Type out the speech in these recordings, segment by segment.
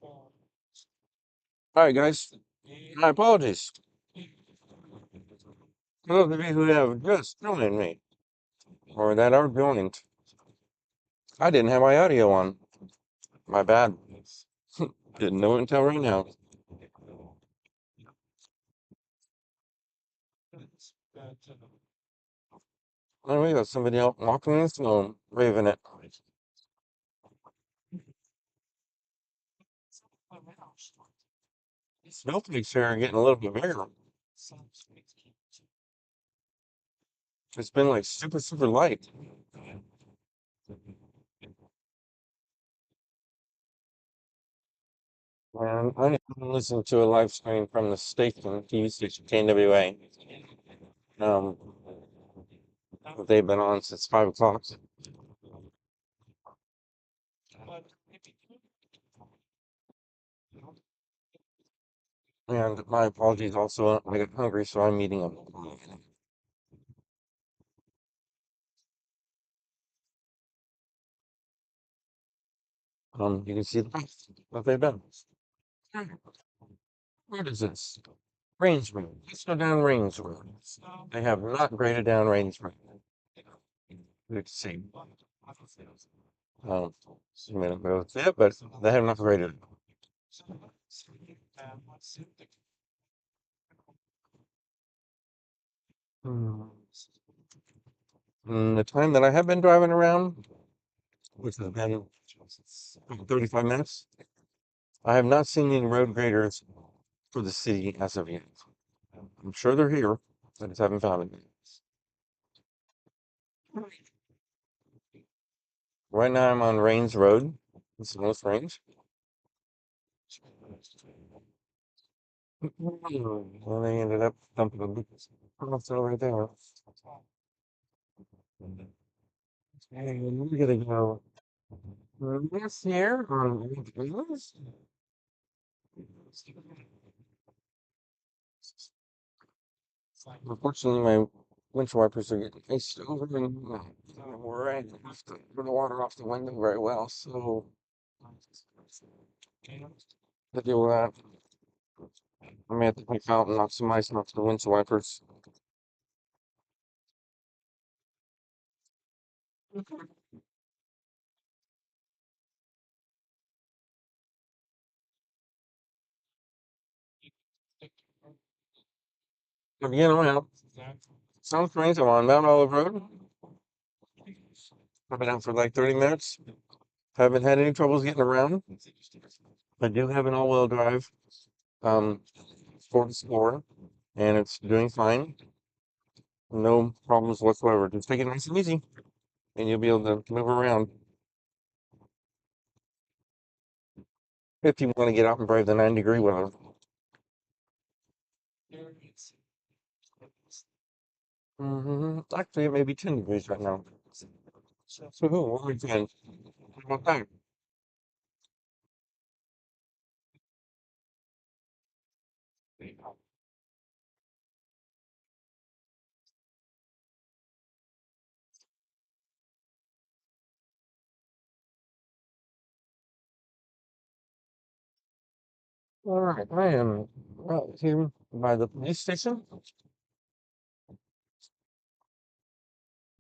All right, guys. My apologies for those of you who have just joined me or that are joined. I didn't have my audio on. My bad. Didn't know it until right now. And we got somebody out walking in the snow, waving it. Snowflakes here are getting a little bit bigger. It's been like super, super light. And I listened to a live stream from the station, TV station KNWA. Um, they've been on since 5 o'clock. And my apologies also, I got hungry, so I'm eating them. You can see the path that they've been. What is this? Range Road. Let's go down Range Road. They have not graded down Range Road. Let's see. Just a minute ago, yeah, but they have not graded it. Hmm. The time that I have been driving around, which has been 35 minutes, I have not seen any road graders for the city as of yet. I'm sure they're here. I just haven't found it. Right now I'm on Rains Road. This is North Range. Well, they ended up dumping a big hospital right there. And we're gonna go this here on Wheels. Unfortunately, my windshield wipers are getting iced over, and where I have to turn the water off the window very well. So to deal with that, I may have to take out and knock some ice off the windshield wipers. But again, I'm out. Sounds strange. I'm on Mount Olive Road. I've been out for like 30 minutes. Haven't had any troubles getting around. I do have an all-wheel drive Ford Explorer, and it's doing fine. No problems whatsoever. Just take it nice and easy, and you'll be able to move around. If you want to get out and brave the 9-degree weather. Actually, it may be 10 degrees right now. So, what are we doing? How about that? All right, I am right here by the police station.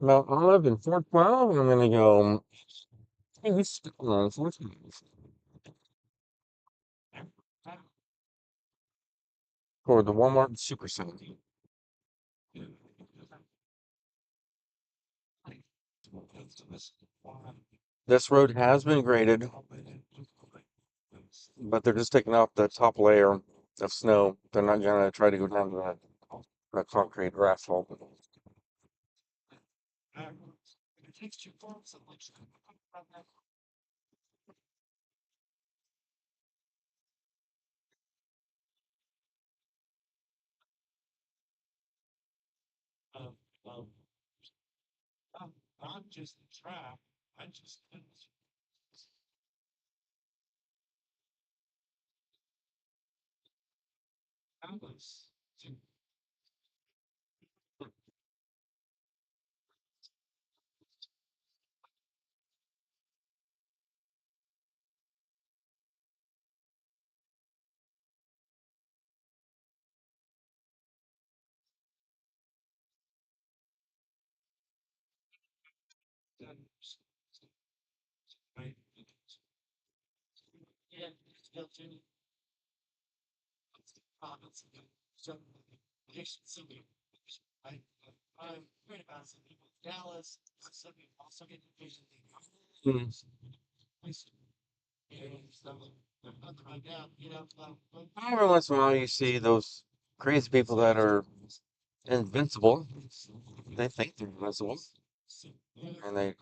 Mount Olive and 412. I'm gonna go east on 412 for the Walmart Supercenter. This road has been graded, but they're just taking off the top layer of snow. They're not gonna try to go down to the concrete or asphalt. Hmm. Every once in a while, you see those crazy people that are invincible. They think they're invincible, and they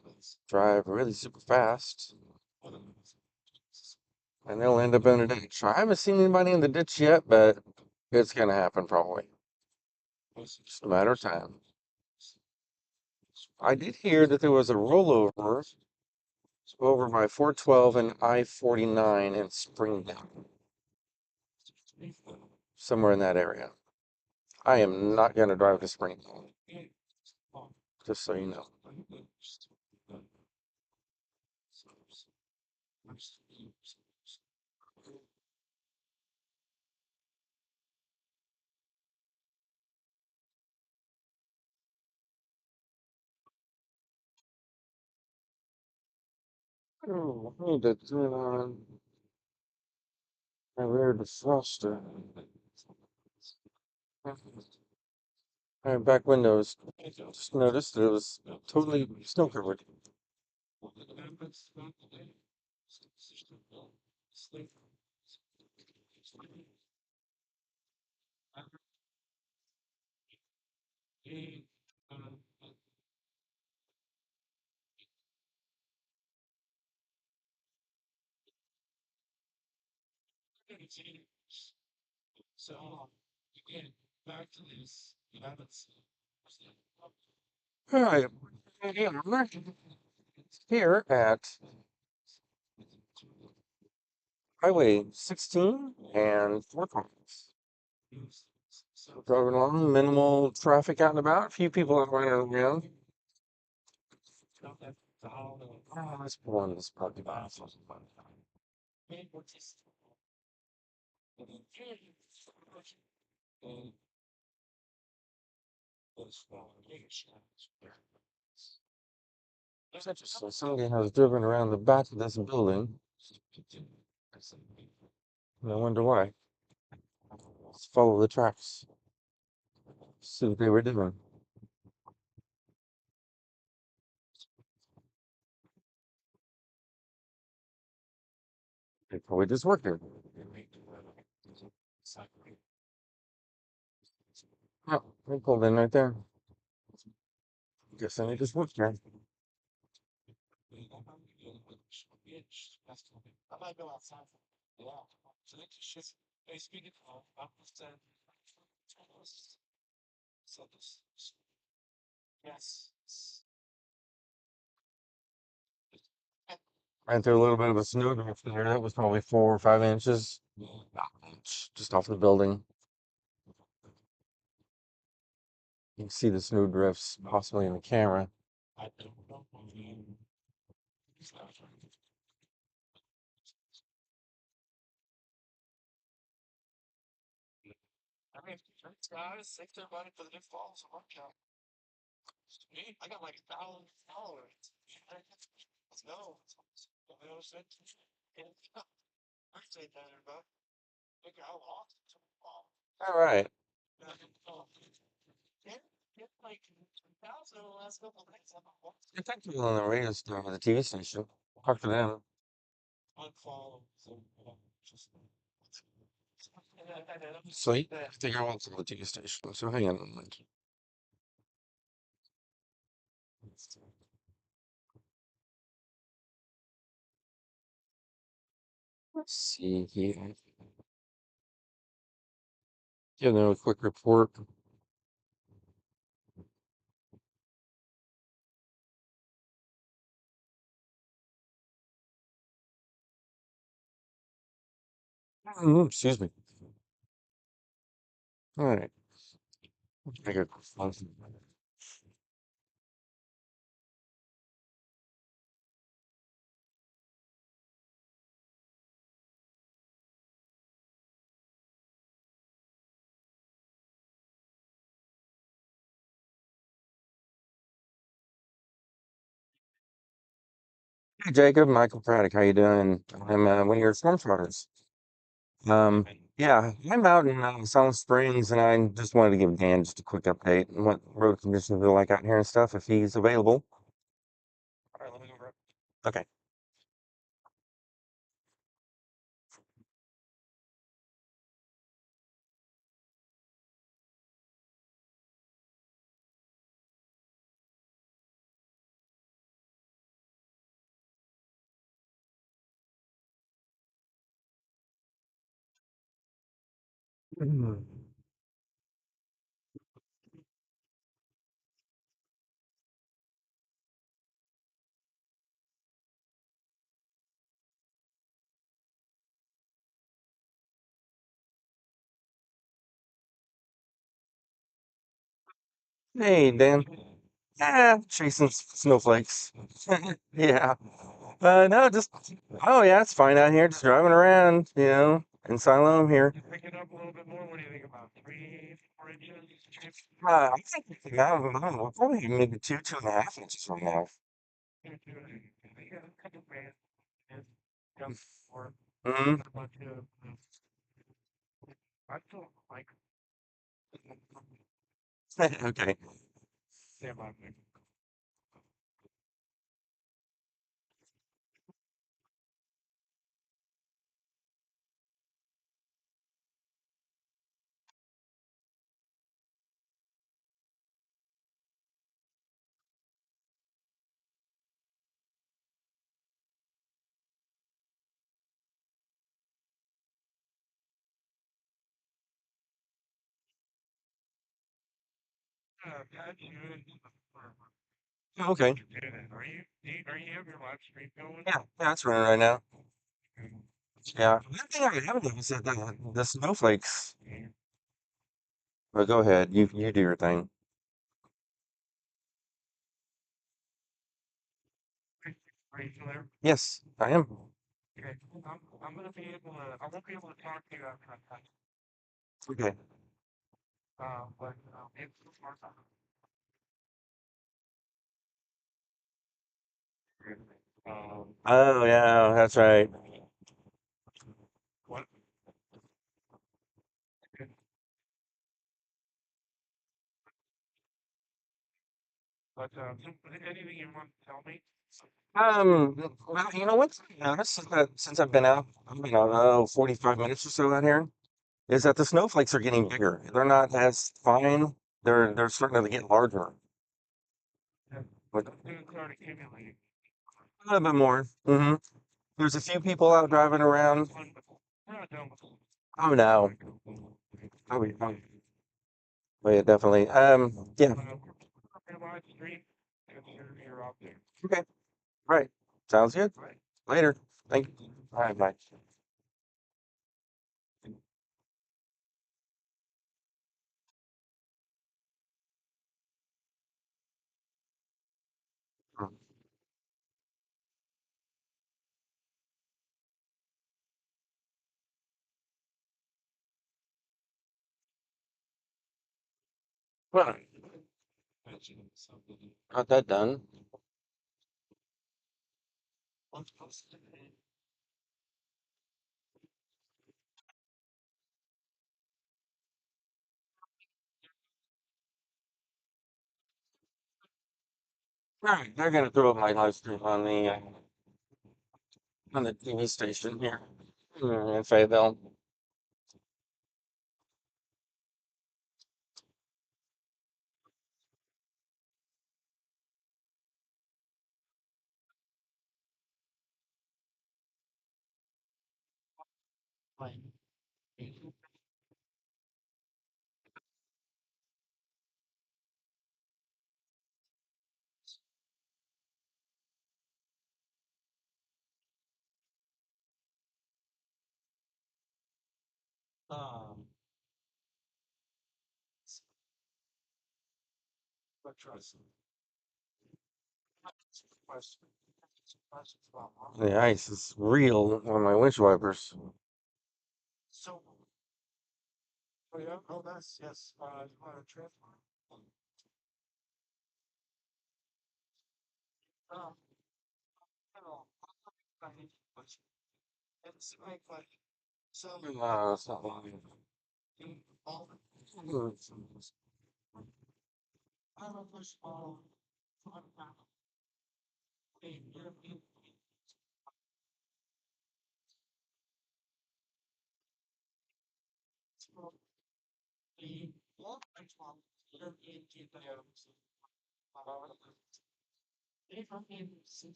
drive really super fast, and they'll end up in a ditch. I haven't seen anybody in the ditch yet, but it's gonna happen probably. Just a matter of time. I did hear that there was a rollover over by 412 and I-49 in Springdale, somewhere in that area. I am not gonna drive to Springdale, just so you know. Oh, I need to turn on my rear defroster. My back windows. Just noticed that it was totally snow covered. All right, here at Highway 16 and 420. Driving along, minimal traffic out and about, a few people out running around. Oh, let's pull on this parking lot. It's interesting. Somebody has driven around the back of this building. And I wonder why. Let's follow the tracks. See what they were doing. They probably just worked there. Oh, they pulled in right there. Guess they just worked there. Right through a little bit of a snowdrift there. That was probably 4 or 5 inches. Not much. Just off the building. You can see the snowdrifts possibly in the camera. All right. I talked to people on the radio station, the TV station. Talk to them. Sweet. I think I want to the TV station. So hang on a moment. Let's see here. Give them a quick report. Excuse me. All right. I got Hey Jacob, Michael Braddock, how you doing? I'm one of your storm spotters. Um, yeah, I'm out in Silent Springs, and I just wanted to give Dan just a quick update on what road conditions are like out here and stuff, if he's available. All right, let me go grab- Okay. Mhm. Hey Dan. Yeah, chasing snowflakes. Yeah. No, just oh yeah, it's fine out here, just driving around, in Siloam here. Pick it up a little bit more. What do you think about 3, 4 inches? I think now we're probably maybe 2.5 inches right now. Mm-hmm. Okay. Okay. Yeah, it's running right now. Yeah. One thing I haven't noticed is the snowflakes. But go ahead, you do your thing. Yes, I am. Okay. Oh yeah, that's right. Well, what I noticed is that since I've been out 45 minutes or so out here, is that the snowflakes are getting bigger. They're not as fine. They're starting to get larger. Like, a little bit more. There's a few people out driving around. Oh no. Oh, yeah, definitely. Yeah. Okay. Right. Sounds good. Later. Thank you. All right, bye. Well, got that done. Right. They're gonna throw up my live stream on the TV station here in Fayetteville. The ice is real on my windshield wipers. It's not long.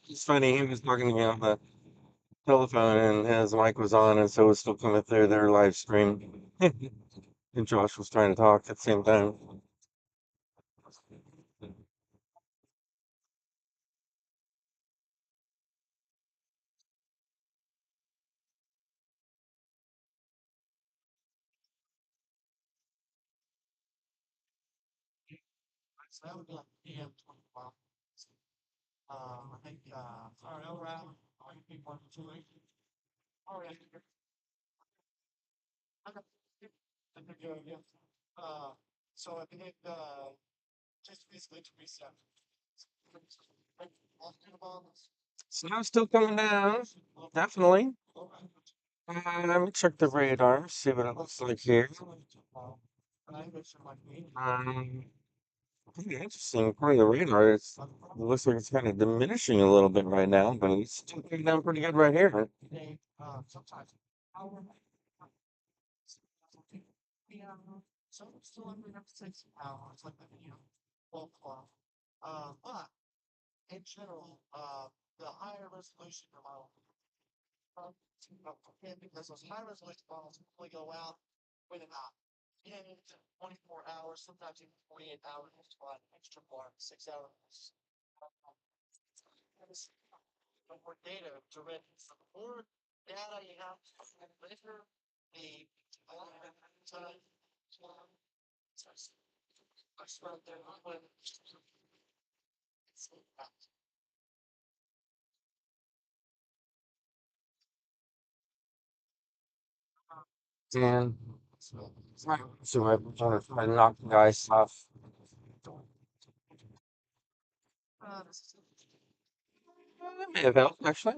It's funny, he was talking to me on the telephone and his mic was on and so it was still coming through their live stream. And Josh was trying to talk at the same time. Snow's still coming down, definitely. Let me check the radar, see what it looks like here. Um, Pretty interesting. According to the radar, it looks like it's kind of diminishing a little bit right now, but it's still coming down pretty good right here. And so I'm trying to find knock the ice off. That may have helped, actually.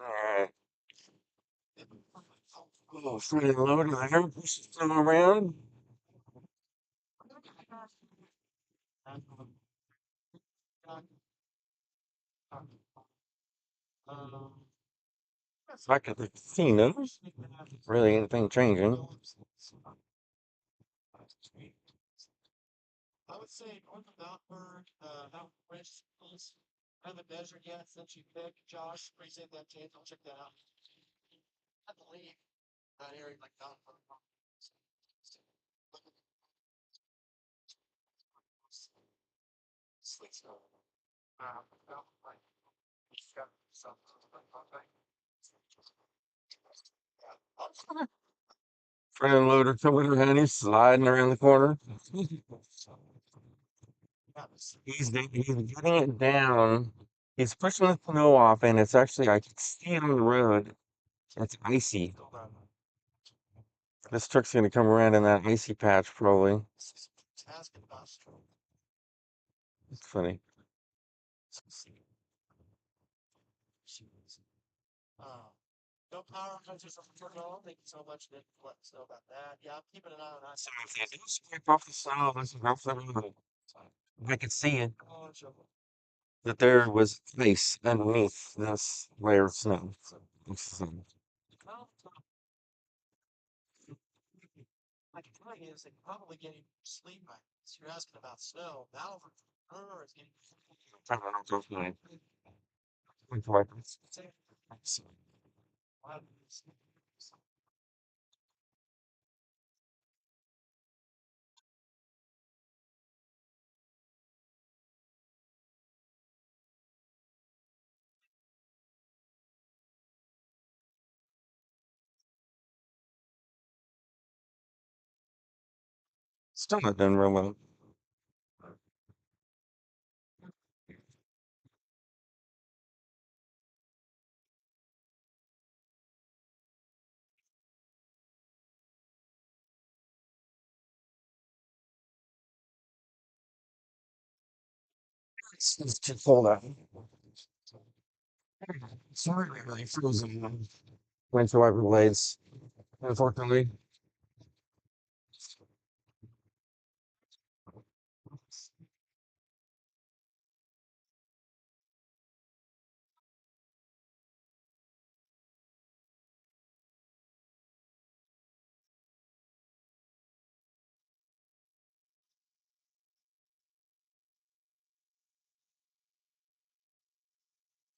Alright. Oh, front loader there, push the snow around. Back at the casino. Really anything changing. Front loader coming around, he's sliding around the corner. He's getting it down. He's pushing the snow off, and it's actually I can see it on the road. It's icy. This truck's gonna come around in that icy patch probably. It's funny. So if they do scrape off the snow, this is roughly road. I could see it that there was ice underneath this layer of snow. So, I don't know if those nine. Still not doing real well. It's too cold out. It's really frozen. Winter wiper blades, unfortunately.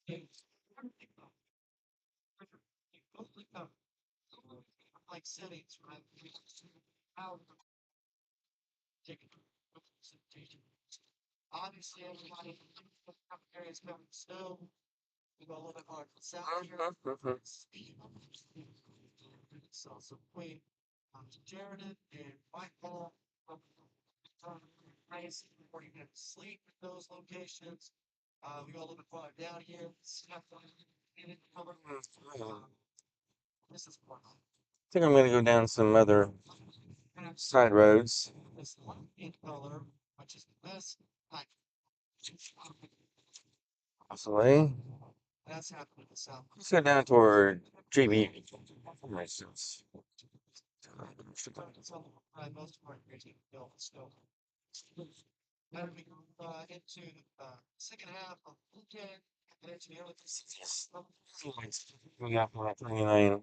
Mhm. I think I'm gonna go down some other side roads. Possibly. Let's go down toward JB, for instance. Yes. We got 29.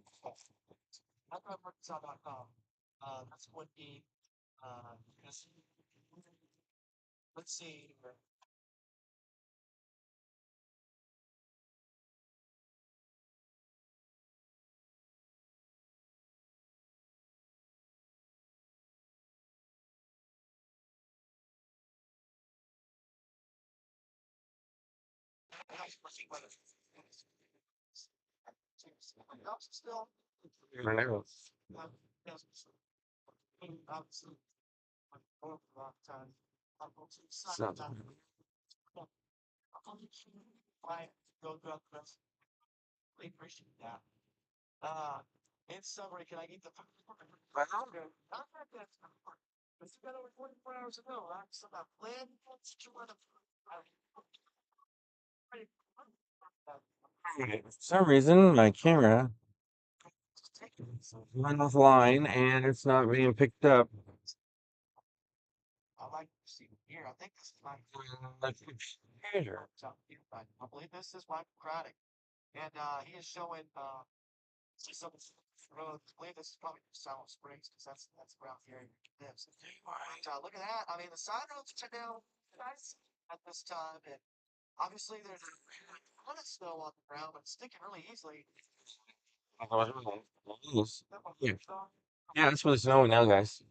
So, for some reason, my camera went offline and it's not being picked up. Like, computer. Yeah, yeah, it's really snowing now, guys.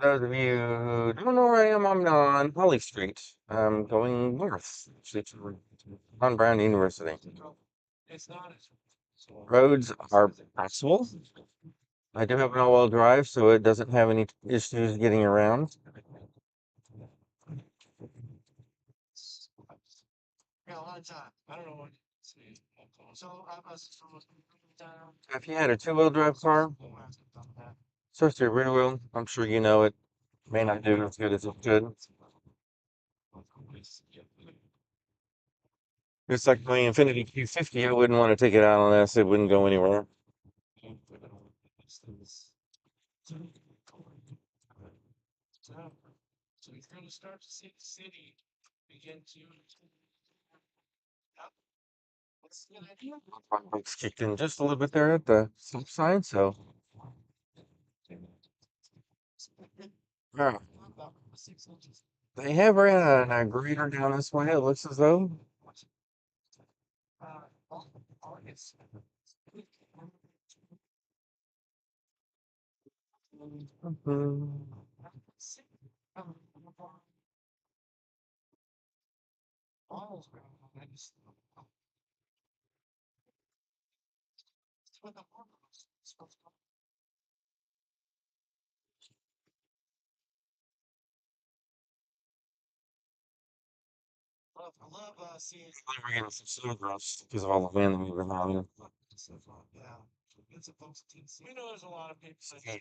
Those of you who don't know where I am, I'm on Holly Street. I'm going north, actually, on Brown University. Roads are passable. I do have an all-wheel drive, so it doesn't have any issues getting around. If you had a two-wheel drive car, search your rear wheel. I'm sure you know it may not do as good as it could. It's like my Infinity Q50. I wouldn't want to take it out on this. It wouldn't go anywhere. Brakes kicked in just a little bit there at the stop sign, so yeah. They have ran a grader down this way. It looks as though. Mhm. We're getting some snowdrops because of all the wind that we've been having. Hey,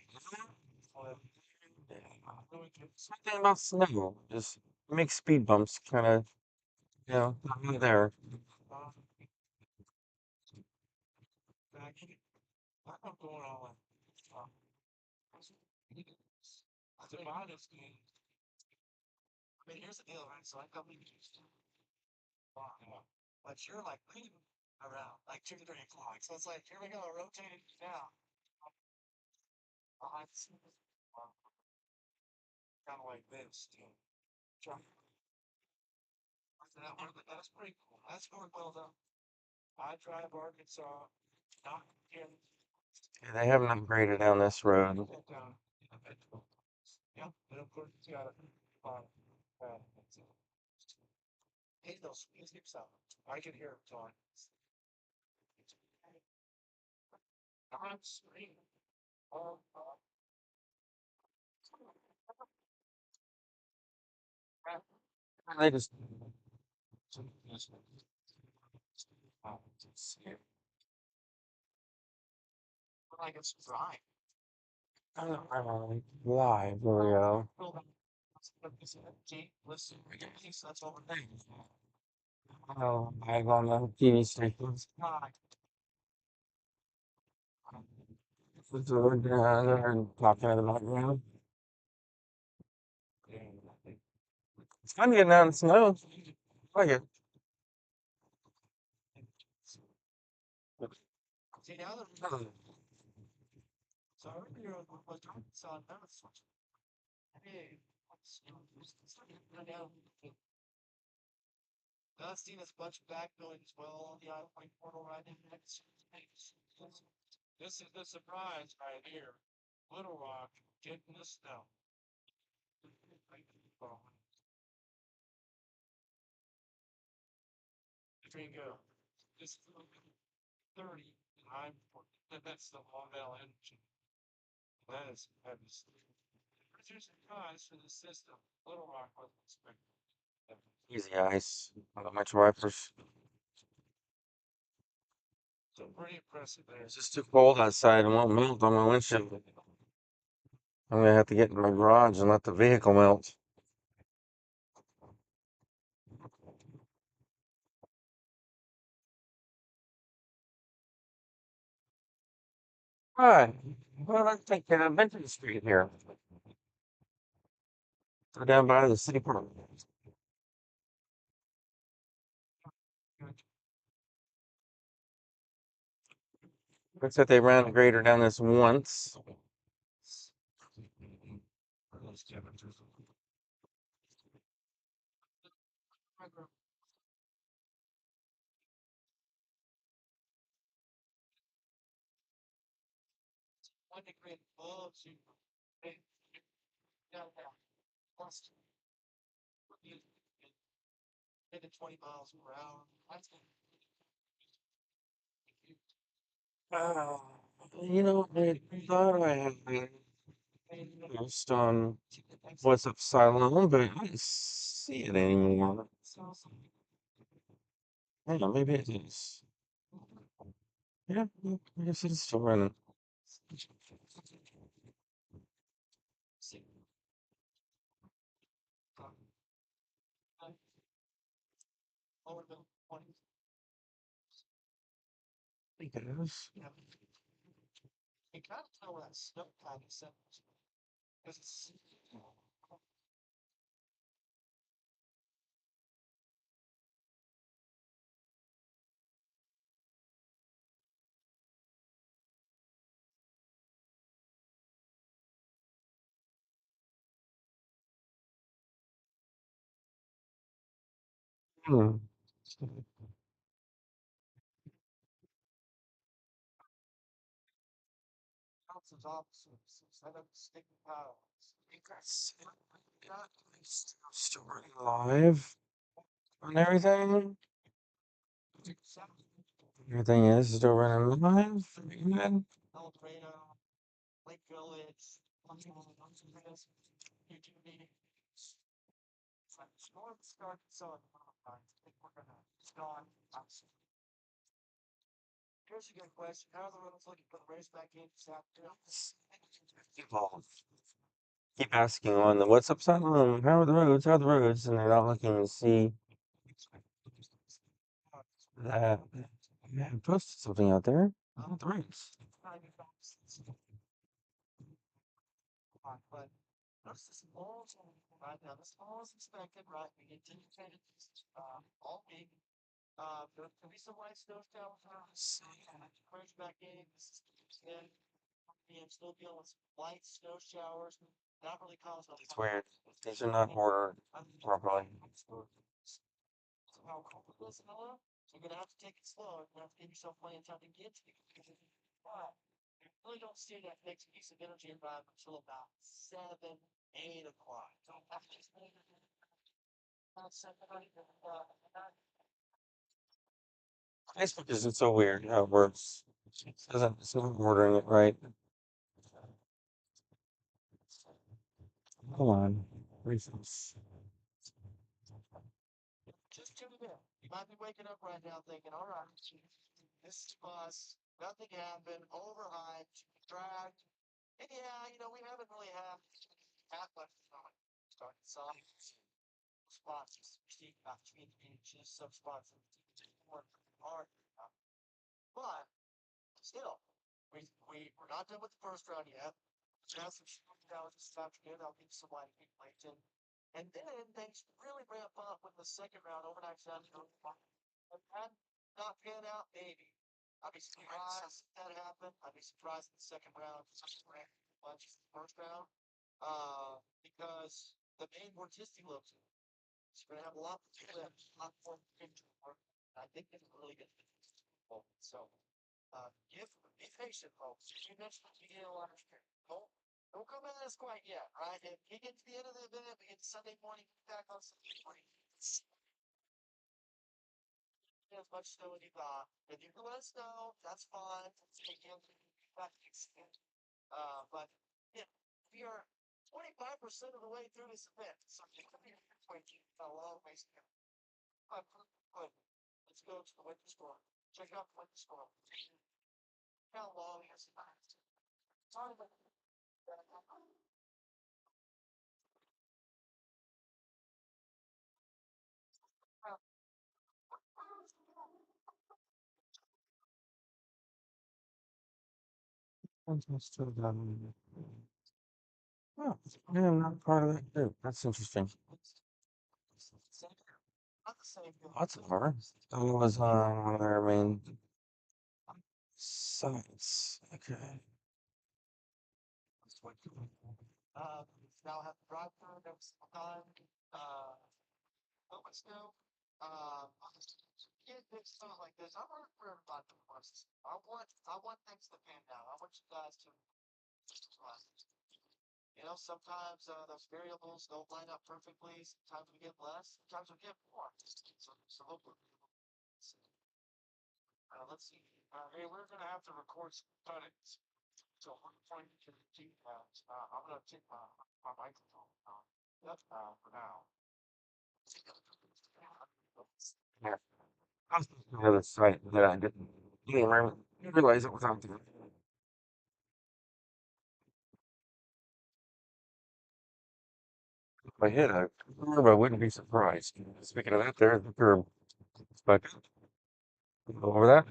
something about snow just makes speed bumps kind of, not there. Yeah, they haven't upgraded down this road. They just live. There we go. Oh, live on the TV stations. So they're talking in the background. It's fun getting out in the snow. I like it. Easy ice. Not much wipers. It's just too cold outside and won't melt on my windshield. I'm gonna have to get in my garage and let the vehicle melt. Alright. Well, let's take Benton Street here. Go down by the city park. Looks like they ran a grader down this once. Uh, I thought I had just on what's up Siloam, but I don't see it anymore. Yeah, maybe it is. Yeah, I guess it's still running. think it is. Hmm. Got story live on everything. Everything is still running live. Good. People keep asking on the what's up, Salem? How are the roads? How are the roads? And they're not looking to see that I posted something out there about the roads. It's weird. These are not ordered properly. Facebook isn't so weird how it works. It's not ordering it right. Come on. Reasons. That's still done. Oh, I am not part of that group. That's interesting. Lots of her. That was on one of their main sites. Okay. Yeah. I was looking at the other site that I didn't realize it was out there. If I hit a curb, I wouldn't be surprised. Speaking of that, there's the curb. But over that.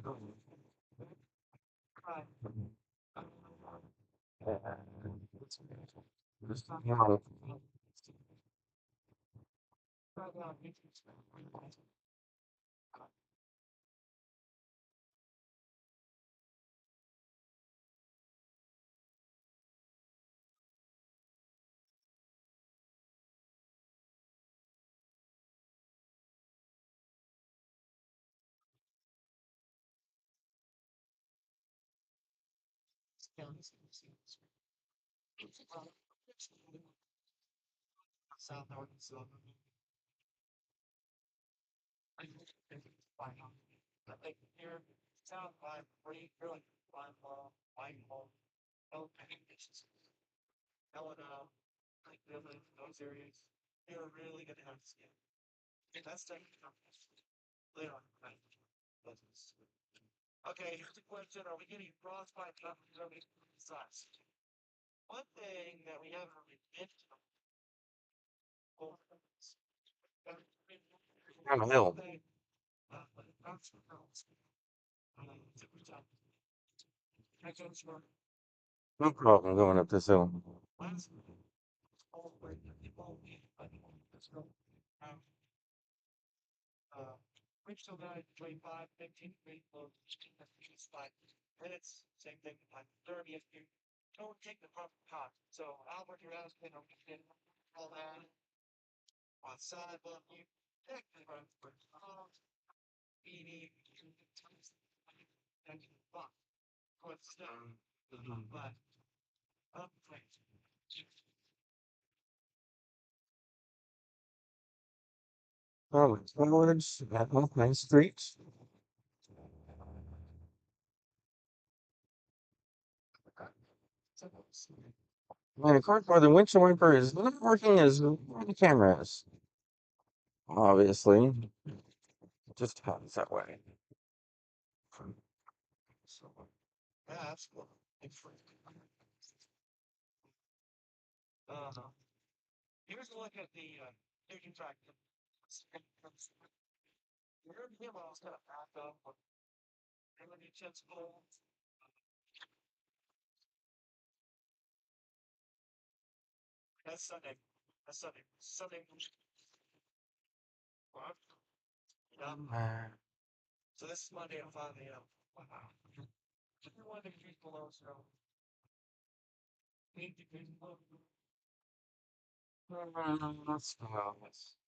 On a hill. No problem going up this hill. Oh, it's college at North Main Street. Man, the car the windshield wiper is not working as well as the camera is. Obviously, it just happens that way.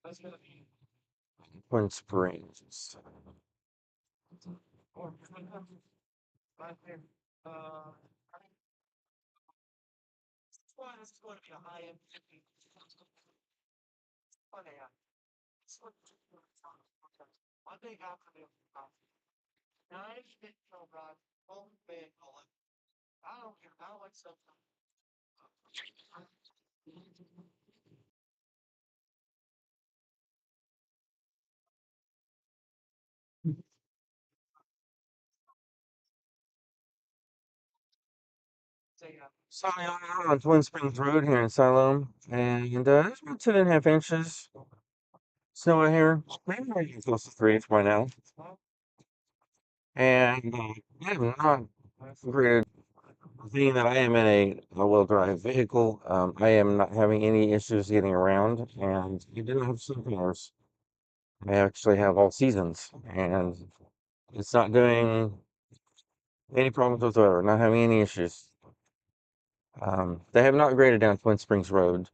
Let's go. Twin Springs. So yeah, I'm on Twin Springs Road here in Siloam, and there's about 2.5 inches snow out here. Maybe we're getting close to 3 inches by now. And I am not graded, being that I am in a all-wheel drive vehicle. I am not having any issues getting around, and I do not have snow cars. I actually have all seasons, and it's not doing any problems whatsoever. Not having any issues. They have not graded down Twin Springs Road.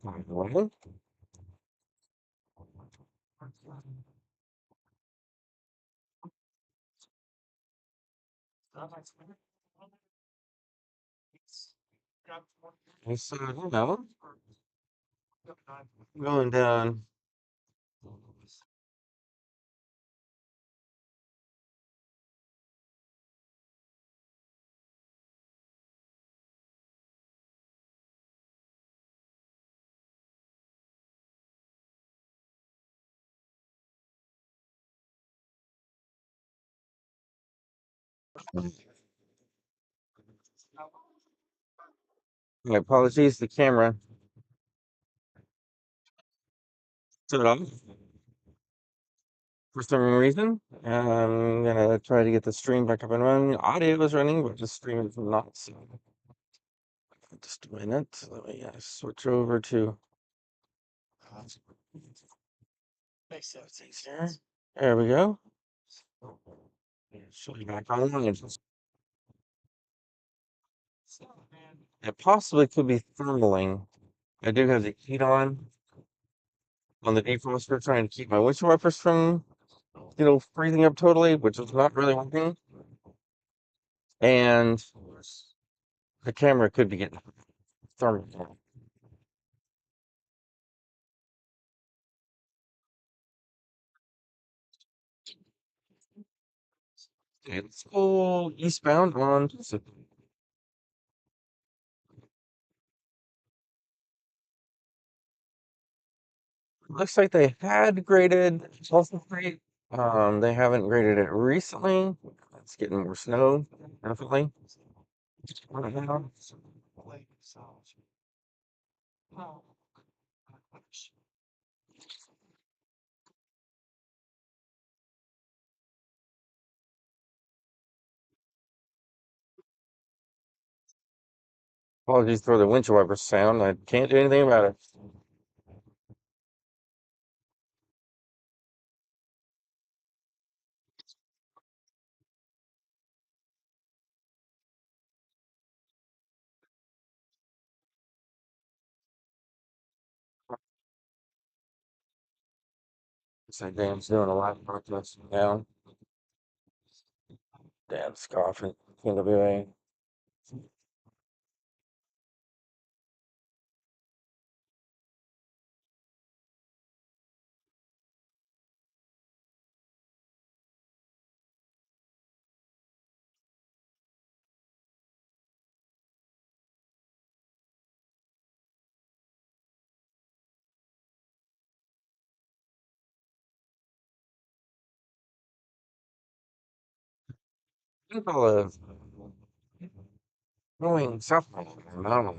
Well, so, going down. My apologies, the camera shut off. for some reason. I'm gonna try to get the stream back up and running. Audio is running, but the stream is not. So just a minute. Let me switch over to. There. There we go. Should be back online. It possibly could be thermaling. I do have the heat on the defroster, trying to keep my windshield wipers from, freezing up totally, which is not really working. And the camera could be getting thermal. Okay, let's go eastbound on. Looks like they had graded Tulsa Street. They haven't graded it recently. It's getting more snow, definitely. Right now. Apologies for the windshield wiper sound. I can't do anything about it. So Dan's doing a live broadcast now. Dan scoffing. NWA. People of going south. No.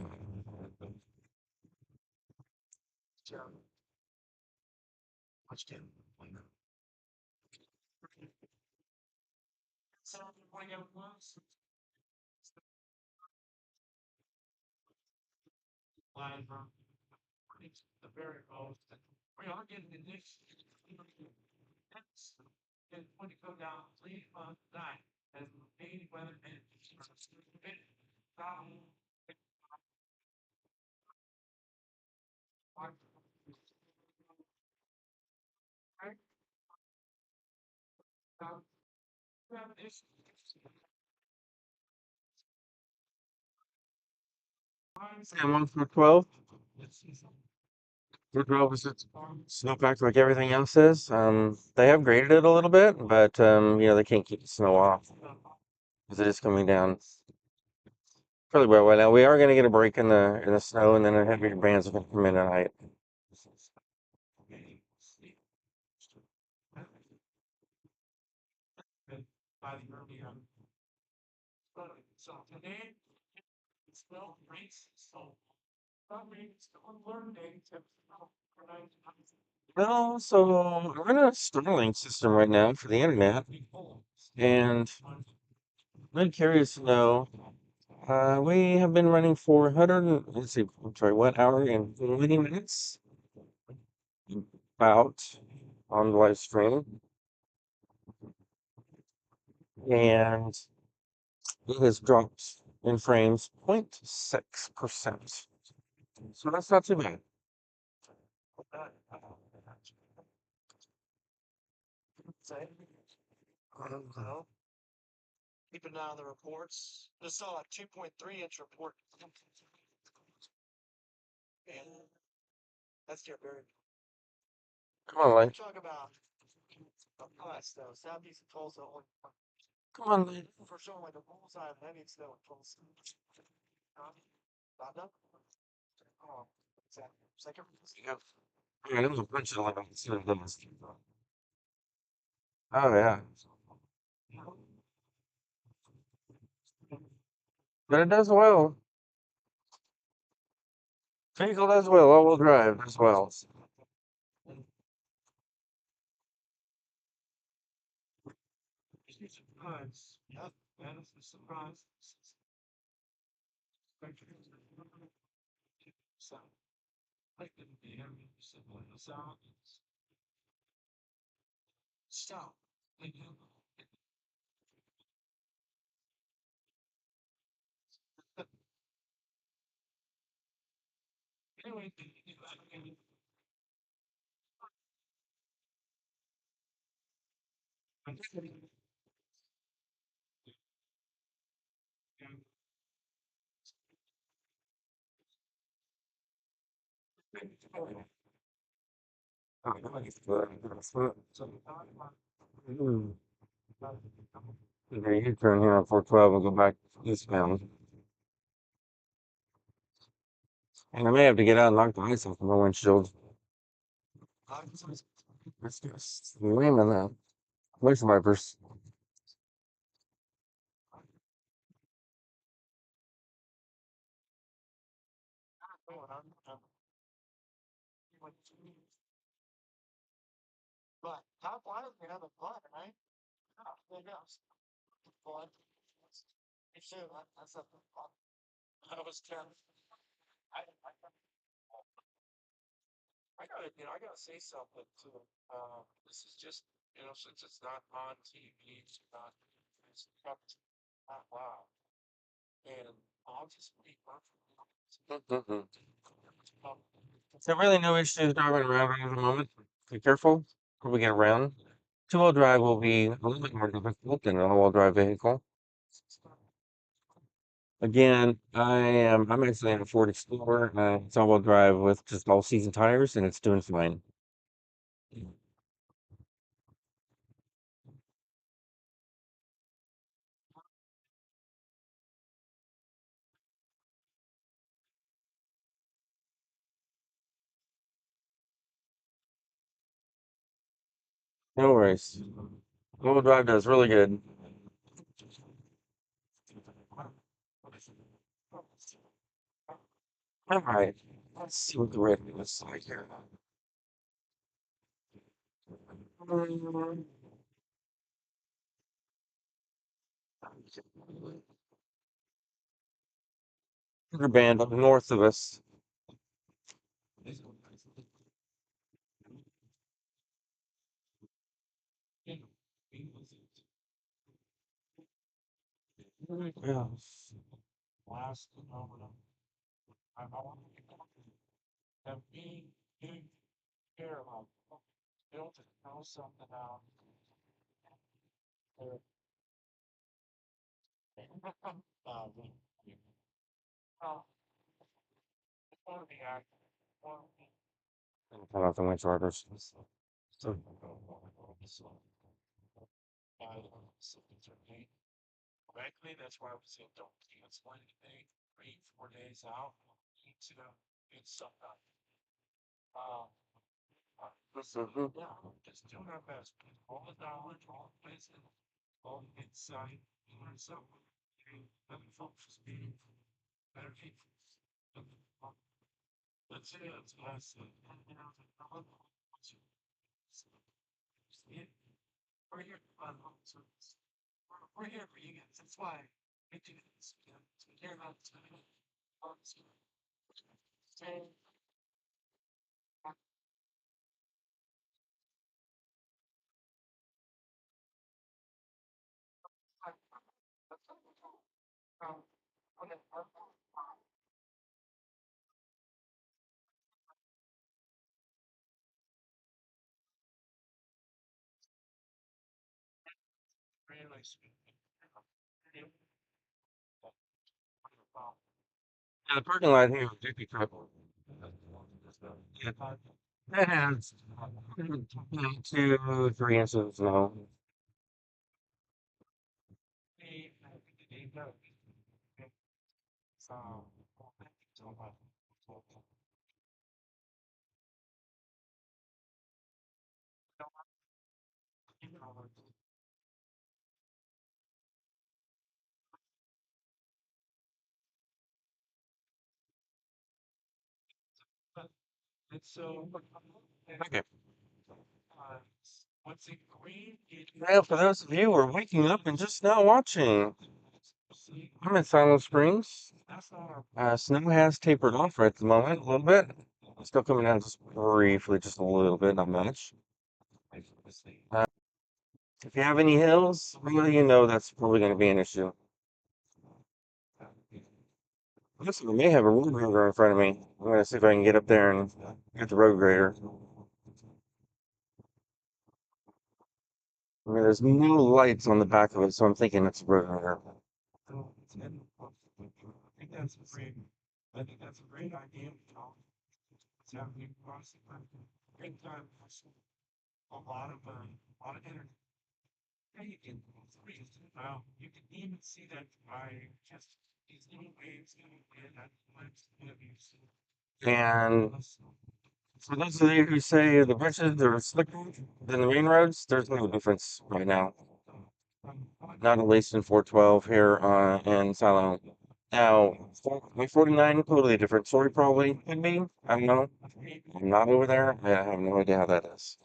And 1 for 12. 12 is its snowpack like everything else is. They have graded it a little bit, but they can't keep the snow off because it is coming down fairly well right now. We are going to get a break in the snow, and then a heavier bands are going to come in tonight. Well, so I'm running a Starlink system right now for the internet, and I'm curious to know. We have been running for 100, let's see, I'm sorry, 1 hour and 20 minutes about on the live stream, and it has dropped in frames 0.6%. So that's not too bad. Keep an eye on the reports. Just saw a 2.3-inch report. And that's your very Come on, Lane. talk about us though. Southeast of Tulsa only Come on, Lane. for showing like a bullseye of heavy snow in Tulsa. Not done? Oh, is that second? Yep. Yeah, there was a bunch of like Oh yeah. But it does well. Vehicle does well, all-wheel drive as well. Yep. Stop. Okay, you turn here on 412 and go back eastbound. And I may have to get out and knock the ice off my windshield. Let's just lame in that. Windshield wipers. But top line, we have a blood, right? Oh, there goes. Blood. You should. That's a blood. I was kind of. I gotta, I gotta say something too. This is just, since it's not on TV, it's kept out loud. And I'll just be perfectly Mhm. honest. So really no issues driving around right at the moment. Be careful when we get around. Two-wheel drive will be a little bit more difficult than an all-wheel drive vehicle. Again, I'm actually in a Ford Explorer. It's all-wheel drive with just all-season tires, and it's doing fine. No worries. All-wheel drive does really good. All right, let's see what the rating looks like here. Sugar band up north of us. Yeah. Last phenomenon. I want to be big care about built to know something out there. Well, it's going to be active. Turn off the winch wipers. So, correctly, that's why we say don't cancel anything. 3, 4 days out. Need to get stuff done. Uh, Mhm. yeah, just doing our best. All the knowledge, all the wisdom, all the insight, learn something. Other folks just being better people. That's it. That's what I said. We're here for fun home service. We're here for you guys. That's why we do this. We care about the home service. So, okay, really sweet. Yeah, the parking lot here is Jiffy Trip. Yeah, that has 2, 3 inches of snow. So, it's so. Okay. what's in green is Yeah, for those of you who are waking up and just now watching, see, I'm in Silent Springs. that's not our Snow has tapered off right at the moment, a little bit. Still coming down just briefly, just a little bit, not much. Uh, if you have any hills, well, you know that's probably going to be an issue. Listen, I may have a road grader in front of me. I'm going to see if I can get up there and get the road grader. I mean, there's no lights on the back of it, so I'm thinking it's a road grader. I think that's a great, I think that's a great idea, you know. It's happening across the country. Big time, a lot of energy. Yeah, you can freeze. You can even see that by just these little waves coming in. That's gonna be And for those of you who say the bridges are slicker than the main roads, there's no difference right now. Not at least in 412 here in Silo. Now, 49, totally different story probably could be. I don't know. I'm not over there. I have no idea how that is.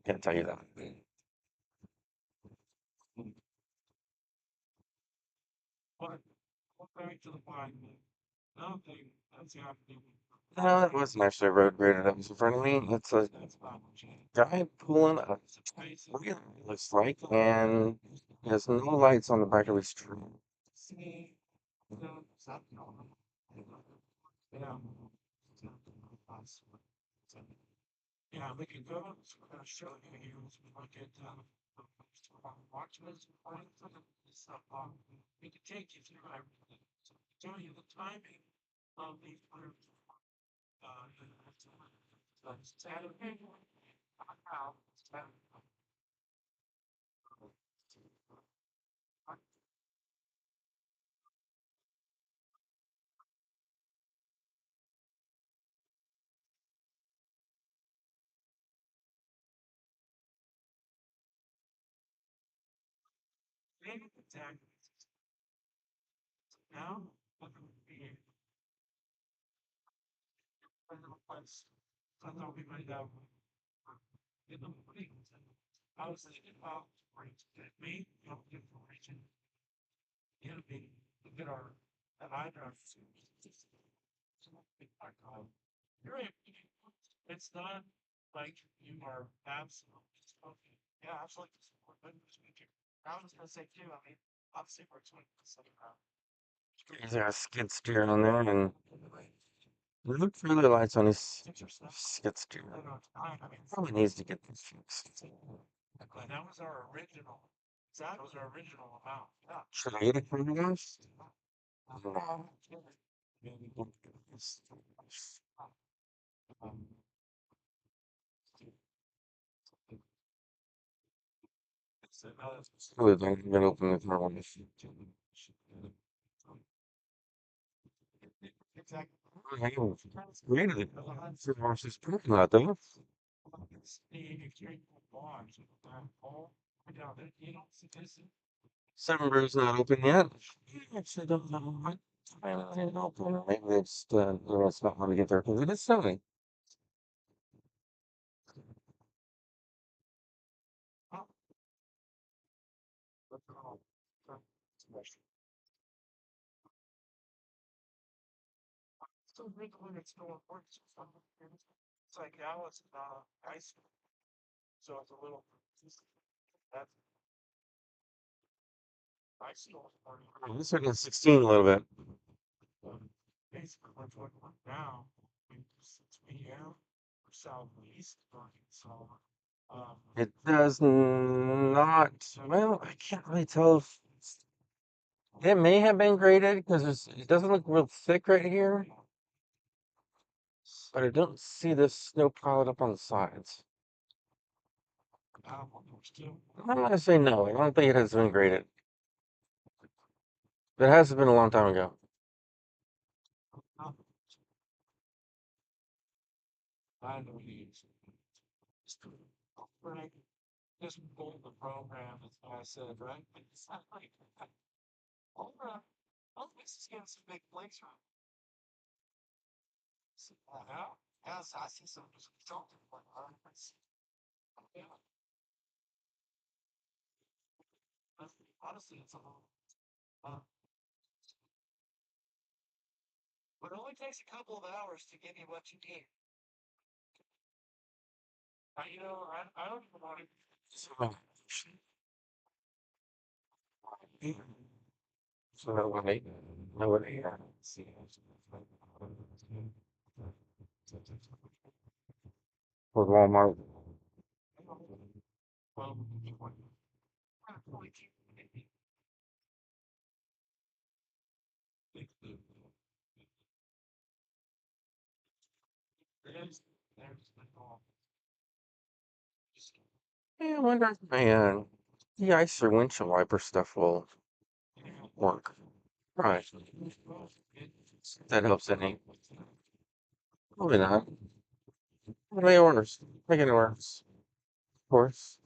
Can't tell you that. But back to the point. Another thing that's happening. No, that wasn't actually a road grader that was in front of me. It's a guy pulling a trailer, it looks like, and there's no lights on the back of his tree. See, yeah. Yeah, we can go show you here. Look at watches according to the stuff. We can take you through everything. Tell you the timing of these groups. Saturday, how, maybe the tag now, but it would be a little place. So I thought we might have in the morning. I was thinking about me, you know, information, it'll be a bit our, and I drive. You're a, it's not like you are absolutely smoking. Yeah, absolutely. I was gonna say too, I mean, obviously we're 20% around. He's got a skid steer on there, and look for the lights on his skid steer. Probably needs to get this fixed. And that was our original, that was our original amount, yeah. Should I get it for you guys? No. Really don't even open the door. Exactly. I created it for horses parking lot though. Seven Brew's not open yet. I actually don't know what time it is open. Maybe it's it's not hard to get there because it is snowing. So big when it's no important. It's like now it's ice, so it's a little. That's ice storm. This one is 16 a little bit. Basically, what's going on now, since we have southeast, so It does not. Well, I can't really tell if it may have been graded because it doesn't look real thick right here. But I don't see this snow piled up on the sides. I'm gonna say no. I don't think it has been graded. It has been a long time ago. I know he's right. Just pull the program, as I said, right? It's not like, oh, oh, this is getting some big plays from. Yeah, yes, I see some something like that. Yeah. Honestly, it's a little, uh, but it only takes a couple of hours to give you what you need. I don't even want to. So, so nobody, with Walmart. Well, yeah, I wonder if my the ice or windshield wiper stuff will work. Right. That helps any. Probably not. Make it worse. Make it worse. Of course.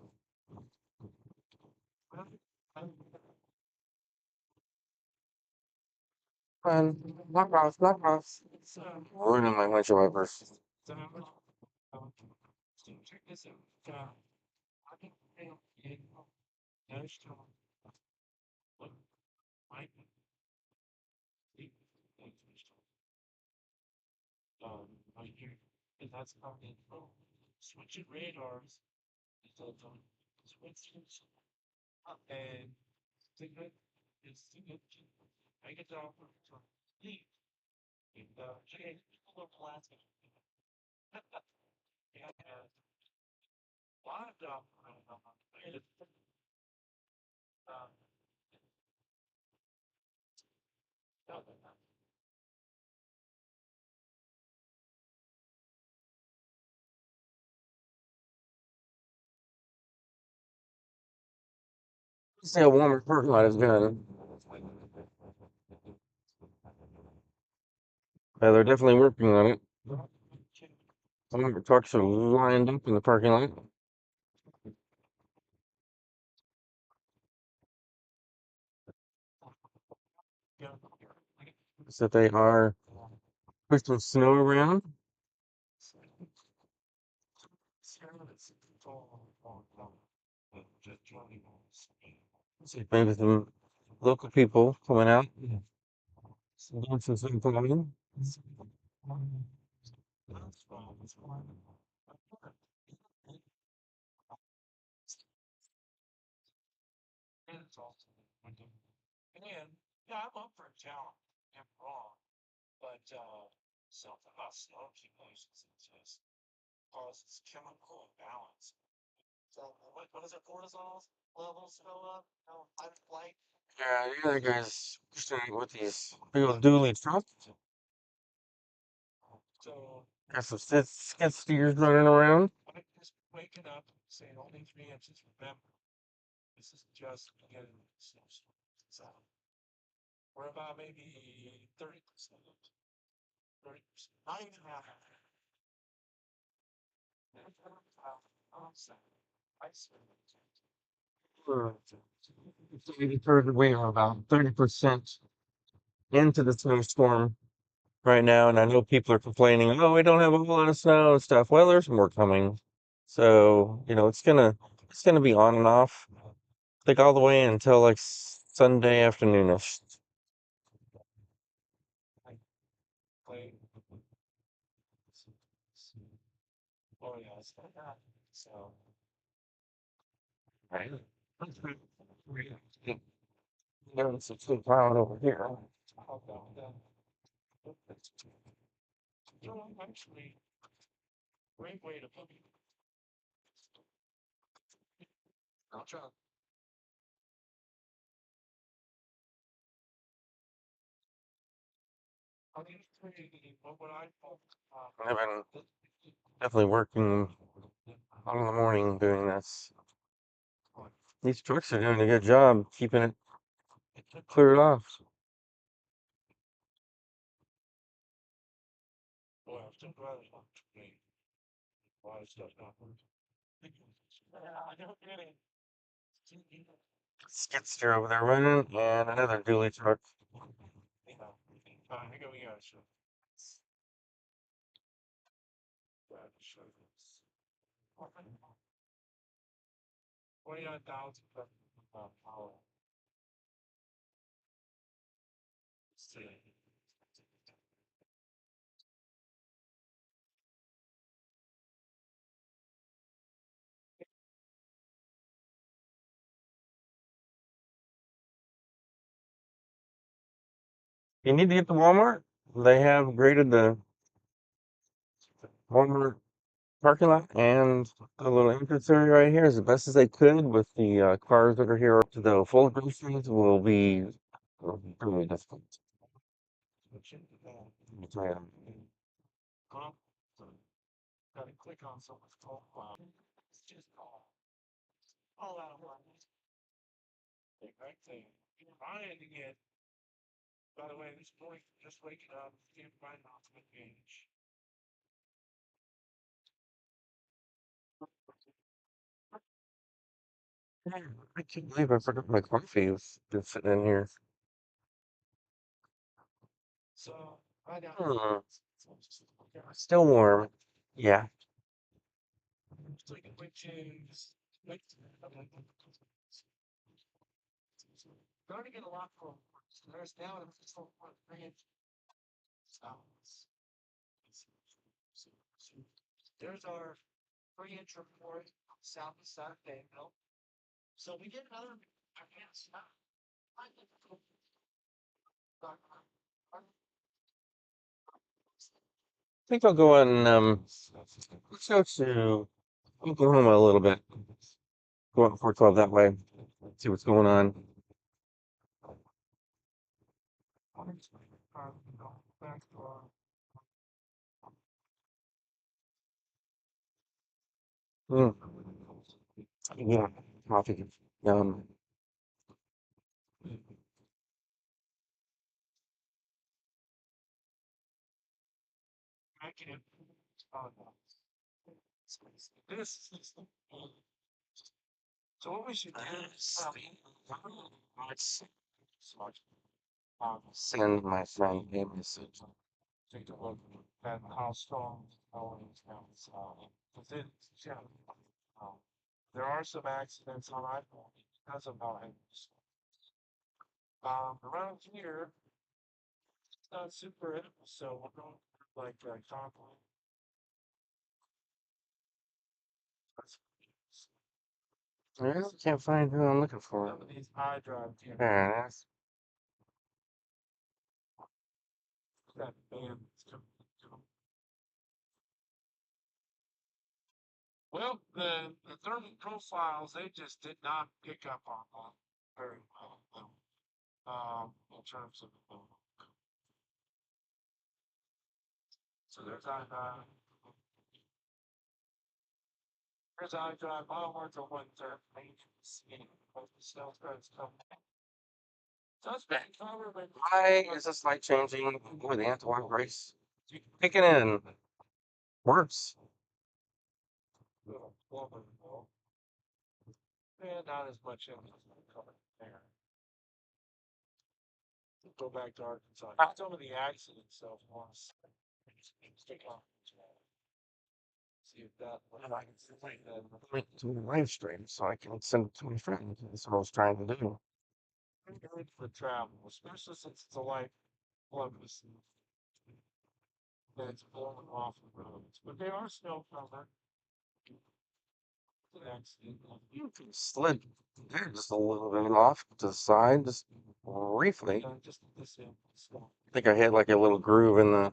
And knock off. Ruining my windshield wipers. Check this out. I can feel it. There's still look like right here. And that's how they go. Switching radars. Switch and stick it. Stick it. Make it down for sleep. And change a little plastic. Yeah, a lot of say a warmer parking lot is good. Yeah, they're definitely working on it. Some of the trucks are lined up in the parking lot. So they are pushing snow around. See maybe some local people coming out, doing some plumbing. And yeah, I'm up for a challenge. I'm wrong, but something about snow accumulations it just causes chemical imbalance. So what is it? Cortisol levels go up. No, fight or flight. Yeah, the other guy's pushing it with these big old dually trucks. So got some skid steers running around. I just waking up saying only 3 inches. Remember, this is just beginning of the snowstorm. So we're about maybe 30%. 30%. Not even half. We're we are about 30% into the snowstorm right now, and I know people are complaining, oh, we don't have a whole lot of snow and stuff. Well, there's more coming. So, it's gonna be on and off, like all the way until like Sunday afternoonish. Oh yeah, so right. There's some food plowing over here. Actually, great way to put it. I'll try. I've been definitely working all in the morning doing this. These trucks are doing a good job keeping it cleared off. Boy, I'm still driving on today. A lot of stuff happened. I don't get it. Skid steer over there running, and another dually truck. Here we go. So, 29,000 power. You need to get to Walmart. They have graded the Walmart parking lot and the little entrance area right here as the best as they could with the cars that are here up to the full groceries will be really difficult. Yeah. Gotta click on someone's profile. It's just all out of line. Right thing. I had to get, by the way, this morning, just waking up, can't find ultimate page. I can't believe I forgot my coffee was been sitting in here. So I got Hmm. Still warm. Yeah. taking witches. Starting to get a lot from there's now it's so there's our 3-inch report south and south Danville. So we get another I can't stop. I think I'll go on let's go to Oklahoma a little bit. Go up 412 that way. See what's going on. Back to our Mm. Yeah. Coffee. Um Negative. Oh, no. This is so what we should do is let's smart send my friend a message. take a look at how strong Owen is now. Within, yeah, um, there are some accidents on I-4 because of volumes. Around here, it's not super edible, so we're going like chocolate. I can't find who I'm looking for. Some of these iDrive cameras There it is. that band. Well, the thermal profiles, they just did not pick up on that very well. In terms of so there's iDrive, onwards or one third pages, both the Snowstorm's come. Suspect cover, but Why is this light changing? Boy, the anti-wipe race. Kicking in. Works. and not as much evidence coming there. Go back to Arkansas. Some of the accidents so once. Stick on. See if that I can see that. Link to the live stream so I can send it to my friend. That's what I was trying to do. Good for travel, especially since it's a light focus that's blowing off the roads. But they are snow covered. You can slid there just a little bit off to the side, just briefly. Just this snow. I think I hit like a little groove in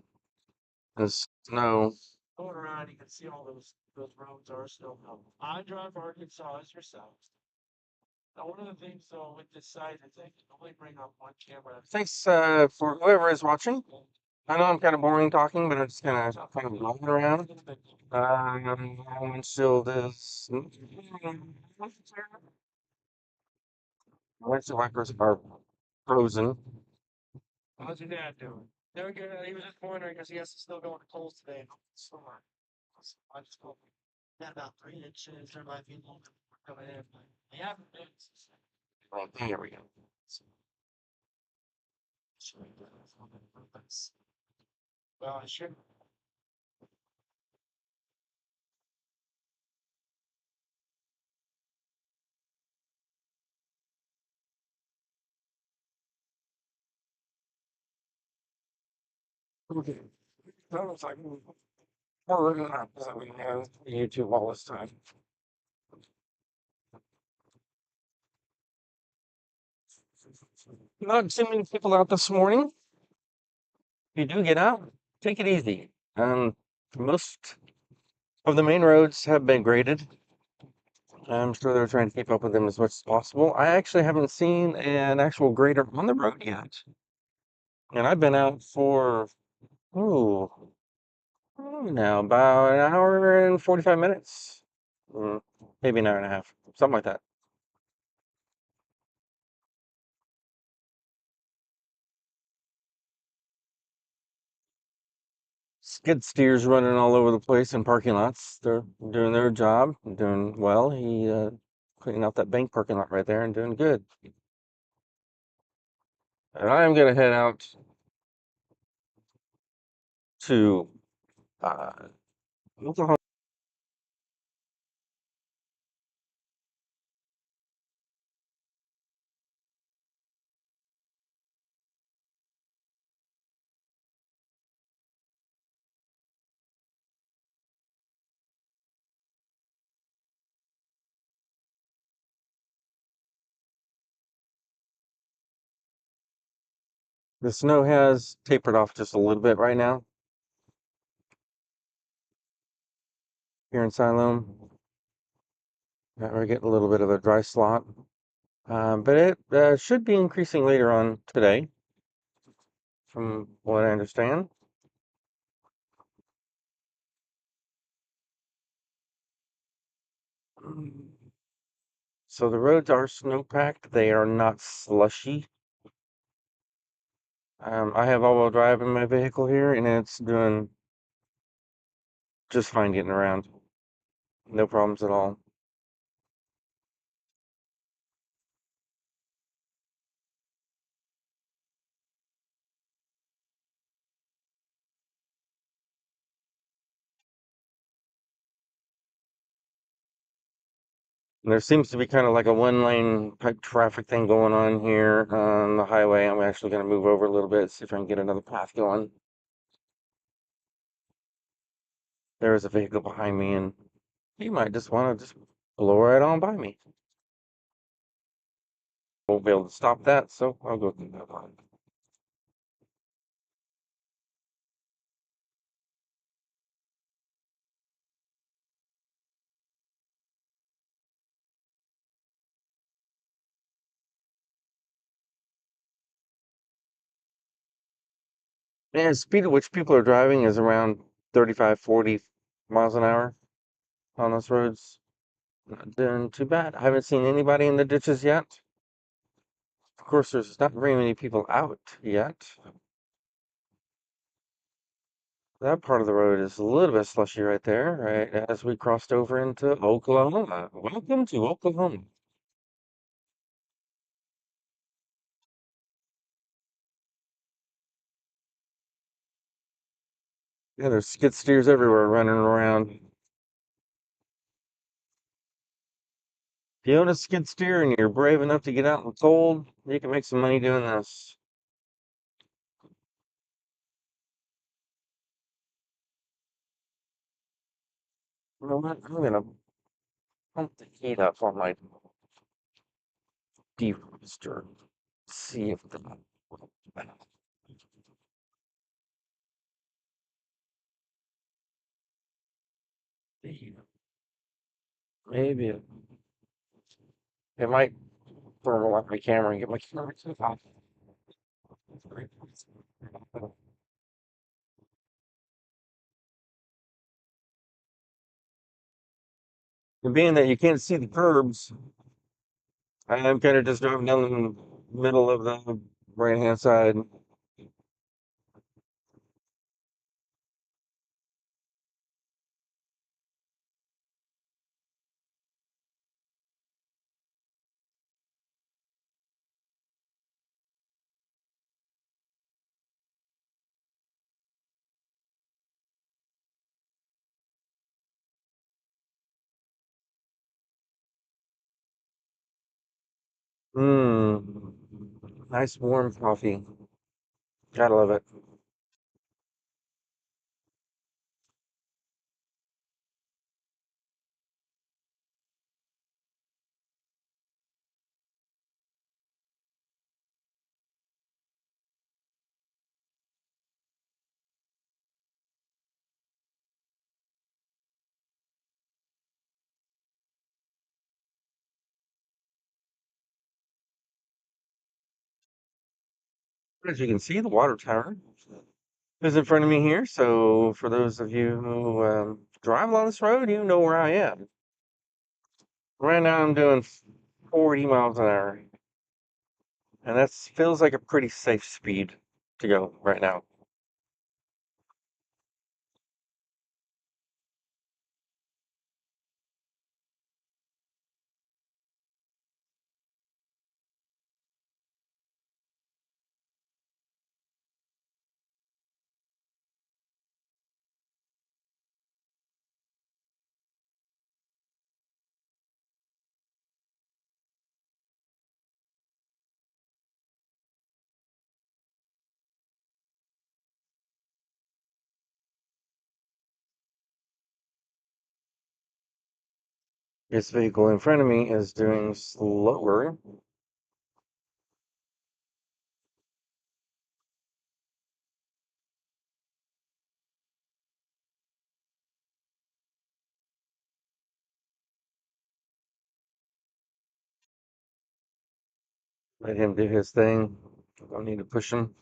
the snow. Going around, you can see all those roads are snow covered. I drive Arkansas as yourself. Now, one of the things though with this site is they can only bring up one camera. Thanks for whoever is watching. I know I'm kind of boring talking, but I'm just kind of rolling around. Windshield is windshield wipers are frozen. How's your dad doing? Doing good. He was just wondering because he has to still go into Kohl's today. So I just hope got about 3 inches. There might be a little bit more coming in. They haven't been. Right there we go. Well, I should. Okay. That was like, more than that, because I've been on YouTube all this time. Not too many people out this morning. If you do get out, take it easy. Most of the main roads have been graded. I'm sure they're trying to keep up with them as much as possible. I actually haven't seen an actual grader on the road yet. And I've been out for, ooh, now about an hour and 45 minutes. Mm, maybe an hour and a half, something like that. Skid steers running all over the place in parking lots. They're doing their job, doing well. He cleaning out that bank parking lot right there and doing good. And I am gonna head out to Oklahoma. The snow has tapered off just a little bit right now here in Siloam. We're getting a little bit of a dry slot, but it should be increasing later on today, from what I understand. So the roads are snow-packed. They are not slushy. I have all-wheel drive in my vehicle here, and it's doing just fine getting around. No problems at all. And there seems to be kind of like a one-lane type traffic thing going on here on the highway. I'm actually going to move over a little bit, see if I can get another path going. There is a vehicle behind me, and he might just want to just blow right on by me. Won't be able to stop that, so I'll go through that line. And the speed at which people are driving is around 35, 40 miles an hour on those roads. Not doing too bad. I haven't seen anybody in the ditches yet. Of course, there's not very many people out yet. That part of the road is a little bit slushy right there, right as we crossed over into Oklahoma. Welcome to Oklahoma. Yeah, there's skid steers everywhere running around. If you own a skid steer and you're brave enough to get out in the cold, you can make some money doing this. You know what? I'm gonna pump the heat up on my defroster. See if the heat, maybe it might thermal up my camera and get my camera too hot. And being that you can't see the curbs, I'm kind of just driving down the middle of the right hand side. Mmm, nice warm coffee. Gotta love it. As you can see, the water tower is in front of me here. So for those of you who drive along this road, you know where I am. Right now I'm doing 40 miles an hour, and that feels like a pretty safe speed to go right now. This vehicle in front of me is doing slower. Let him do his thing. Don't need to push him.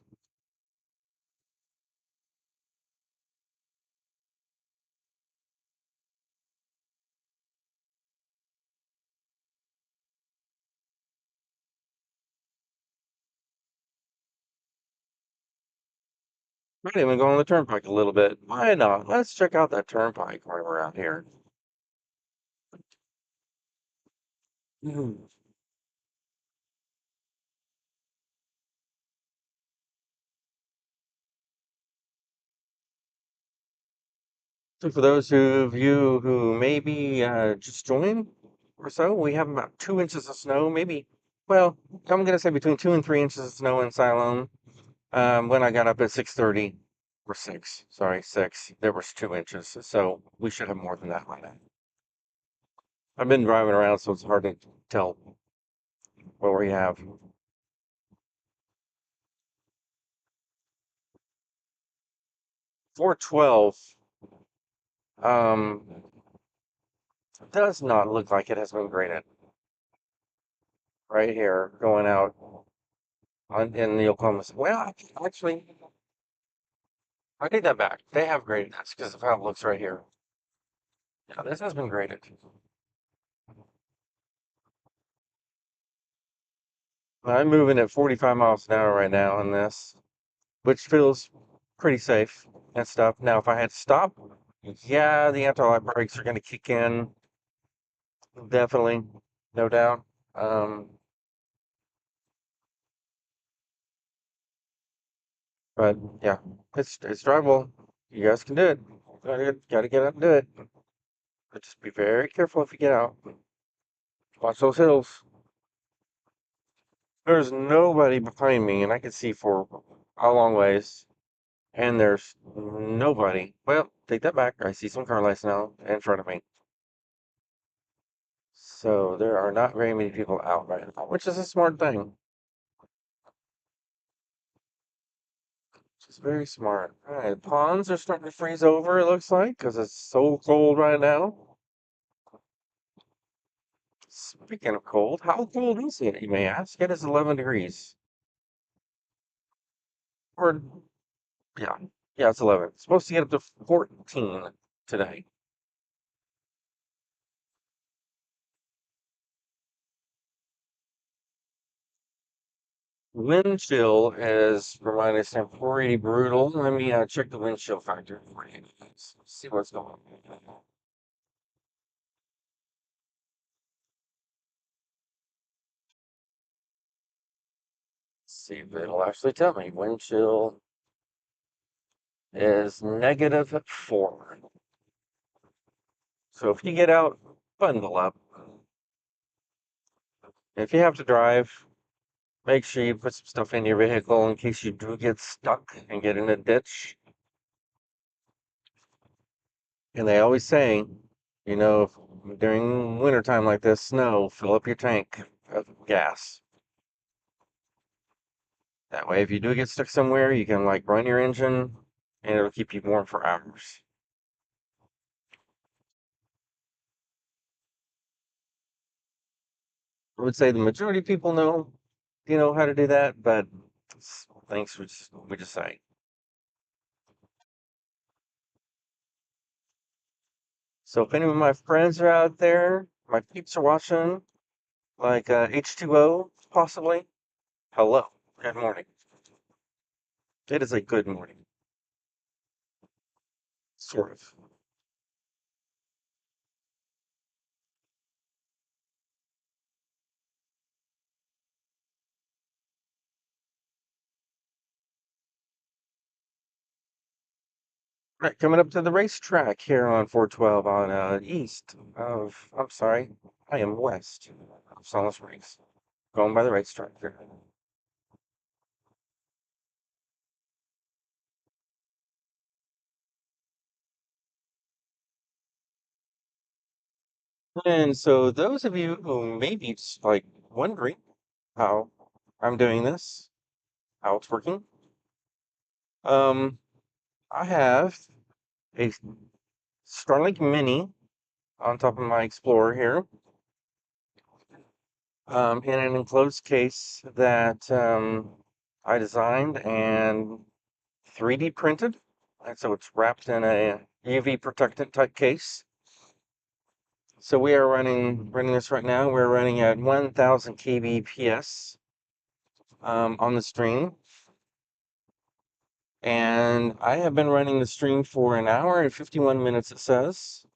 Might even go on the turnpike a little bit. Why not? Let's check out that turnpike while we're out here. Hmm. So for those of you who maybe just joined or so, we have about 2 inches of snow, maybe, well, I'm going to say between 2 and 3 inches of snow in Siloam. When I got up at 6:30, or 6, sorry, 6, there was 2 inches. So we should have more than that by now. I've been driving around, so it's hard to tell what we have. 412 um, does not look like it has been graded right here going out in the Oklahoma. Well, actually, I take that back. They have graded this because of how it looks right here. Yeah, this has been graded. I'm moving at 45 miles an hour right now on this, which feels pretty safe and stuff. Now, if I had to stop, yeah, the anti-lock brakes are going to kick in. Definitely, no doubt. Um, but yeah, it's drivable. You guys can do it. Gotta get out and do it. But just be very careful if you get out. Watch those hills. There's nobody behind me, and I can see for a long ways. And there's nobody. Well, take that back. I see some car lights now in front of me. So there are not very many people out right now, which is a smart thing. It's very smart. All right, ponds are starting to freeze over, it looks like, because it's so cold right now. Speaking of cold, how cold is it, you may ask? It is 11 degrees. Or, yeah, yeah, it's 11. It's supposed to get up to 14 today. Wind chill is reminding us I'm pretty brutal. Let me check the wind chill factor for you guys. See what's going on. See if it'll actually tell me. Wind chill is -4. So if you get out, bundle up. If you have to drive, make sure you put some stuff in your vehicle in case you do get stuck and get in a ditch. And they always say, during wintertime like this, snow, fill up your tank of gas. That way, if you do get stuck somewhere, you can like run your engine and it'll keep you warm for hours. I would say the majority of people know how to do that, but things we just say. So if any of my friends are out there, my peeps are watching, like H2O possibly, hello, good morning. It is a good morning, sort of. Right, coming up to the racetrack here on 412 on east of, I'm sorry, I am west of Salt Springs. Going by the racetrack here. And so those of you who may be like wondering how I'm doing this, how it's working, I have a Starlink Mini on top of my Explorer here, in an enclosed case that I designed and 3D printed. And so it's wrapped in a UV protectant type case. So we are running this right now. We're running at 1000 kbps on the stream. And I have been running the stream for an hour and 51 minutes, it says.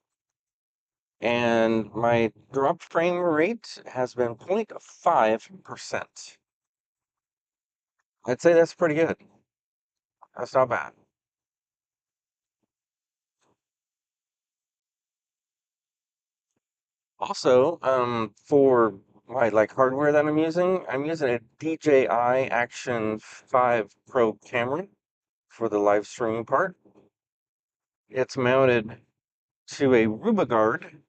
And my drop frame rate has been 0.5%. I'd say that's pretty good. That's not bad. Also, for my like hardware that I'm using a DJI Action 5 Pro camera for the live streaming part. It's mounted to a Rubiguard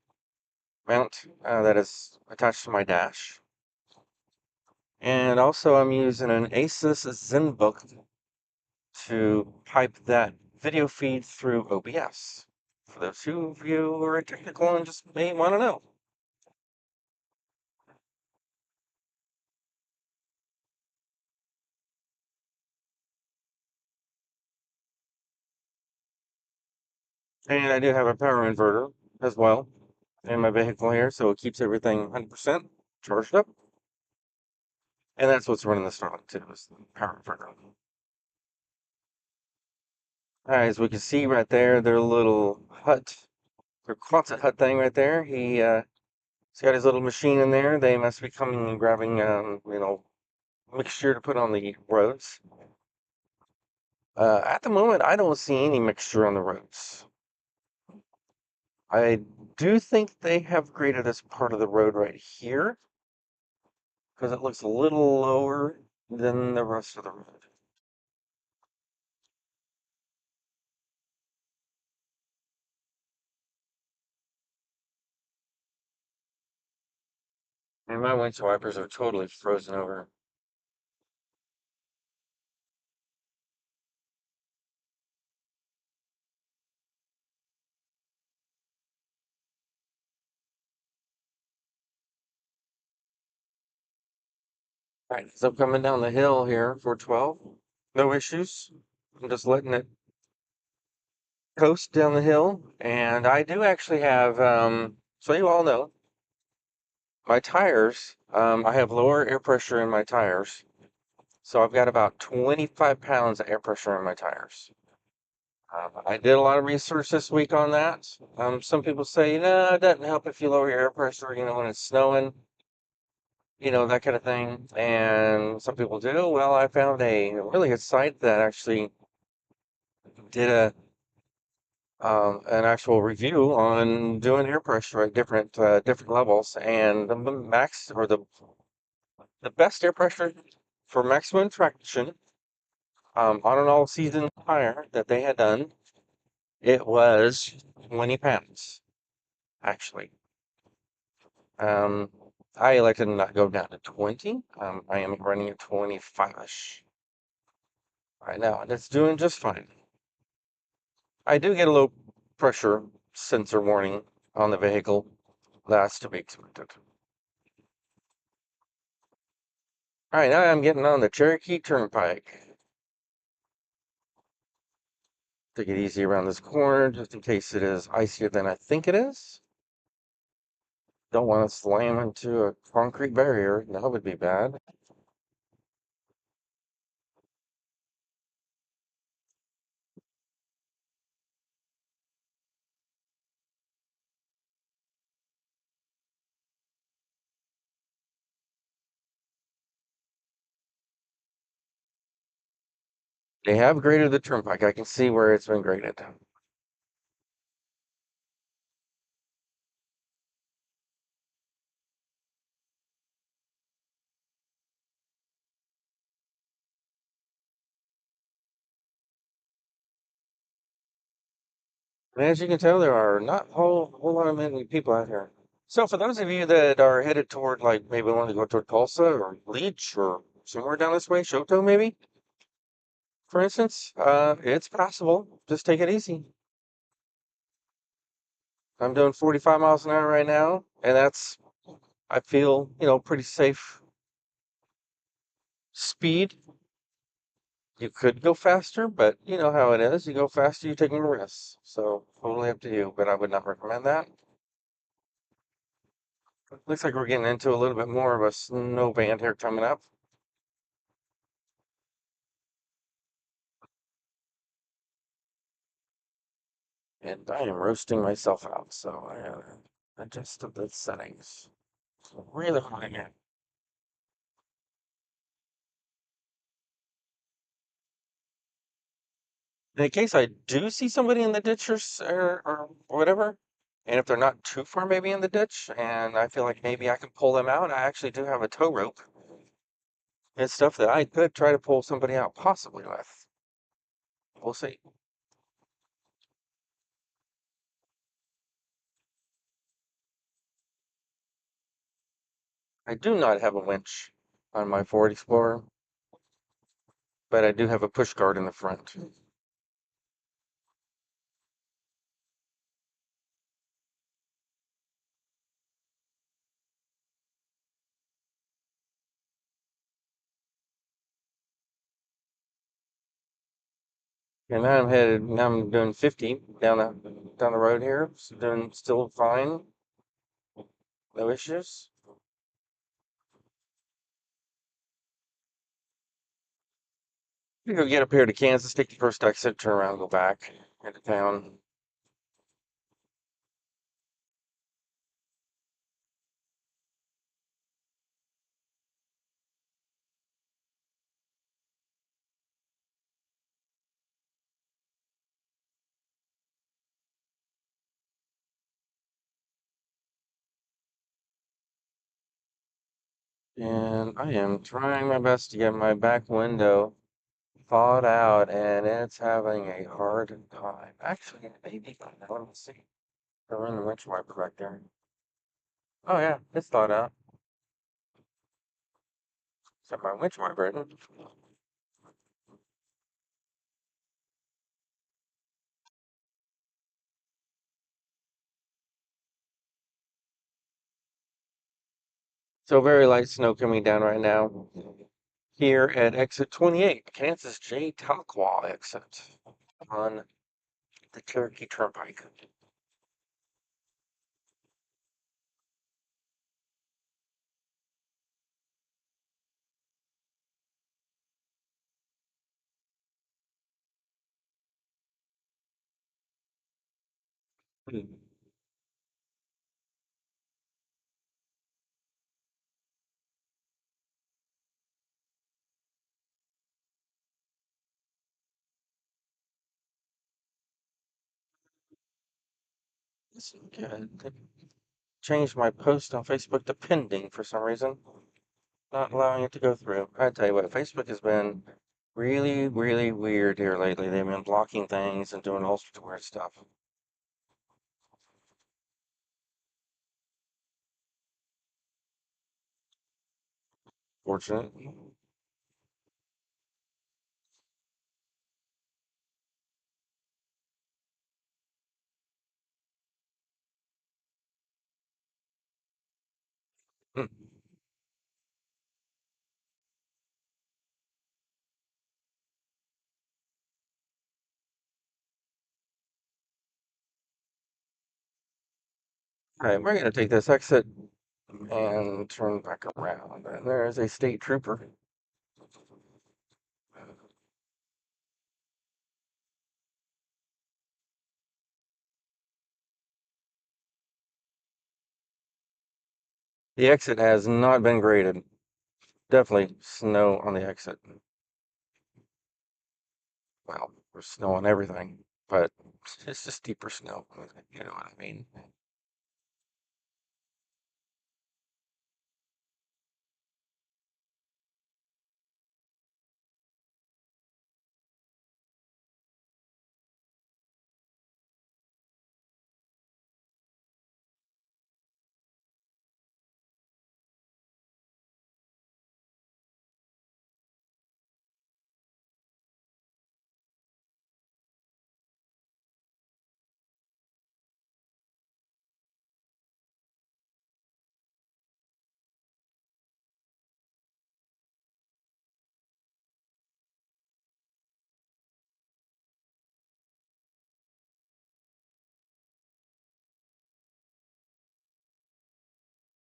mount that is attached to my dash. And also I'm using an Asus ZenBook to pipe that video feed through OBS. For those of you who are technical and just may want to know. And I do have a power inverter as well in my vehicle here, so it keeps everything 100% charged up. And that's what's running the Starlink too, is the power inverter. As we can see right there, their little hut, their Quonset hut thing right there. He's got his little machine in there. They must be coming and grabbing, mixture to put on the roads. At the moment, I don't see any mixture on the roads. I do think they have graded this part of the road right here because it looks a little lower than the rest of the road. And my windshield wipers are totally frozen over. Right, so I'm coming down the hill here for 12. No issues. I'm just letting it coast down the hill. And I do actually have, so you all know, my tires, I have lower air pressure in my tires. So I've got about 25 pounds of air pressure in my tires. I did a lot of research this week on that. Some people say, no, it doesn't help if you lower your air pressure, when it's snowing, that kind of thing. And some people do. Well, I found a really good site that actually did an actual review on doing air pressure at different levels, and the max or the best air pressure for maximum traction on an all-season tire that they had done, it was 20 pounds actually. Um, I elected to not go down to 20. I am running at 25-ish right now, and it's doing just fine. I do get a low pressure sensor warning on the vehicle. That's to be expected. All right, now I'm getting on the Cherokee Turnpike. Take it easy around this corner just in case it is icier than I think it is. Don't want to slam into a concrete barrier. That would be bad. They have graded the turnpike. I can see where it's been graded. And as you can tell, there are not a whole lot of many people out here. So for those of you that are headed toward, like, maybe want to go toward Tulsa or Leech or somewhere down this way, Shoto maybe, for instance, it's possible. Just take it easy. I'm doing 45 miles an hour right now, and that's, I feel, pretty safe speed. You could go faster, but you know how it is. You go faster, you take more risks. So totally up to you, but I would not recommend that. Looks like we're getting into a little bit more of a snow band here coming up. And I am roasting myself out, so I adjusted the settings. Really high again. In case I do see somebody in the ditch or whatever, and if they're not too far maybe in the ditch, and I feel like maybe I can pull them out, I actually do have a tow rope and stuff that I could try to pull somebody out possibly with. We'll see. I do not have a winch on my Ford Explorer, but I do have a push guard in the front. And now I'm doing 50 down the road here. So doing still fine. No issues. You go get up here to Kansas, take the first exit, turn around, go back into town. And I am trying my best to get my back window thawed out, and it's having a hard time. Actually, maybe, let me see. Throw in the windshield wiper back there. Oh yeah, it's thawed out. Except my windshield wiper isn't. So very light snow coming down right now. Here at exit 28, Kansas J Tahquah exit on the Cherokee Turnpike. Hmm. Okay. They changed my post on Facebook to pending for some reason, not allowing it to go through. I tell you what, Facebook has been really, really weird here lately. They've been blocking things and doing all sorts of weird stuff. Fortunate. Hmm. All right, we're gonna take this exit and turn back around. And there's a state trooper. The exit has not been graded. Definitely snow on the exit. Well, there's snow on everything, but it's just deeper snow. You know what I mean?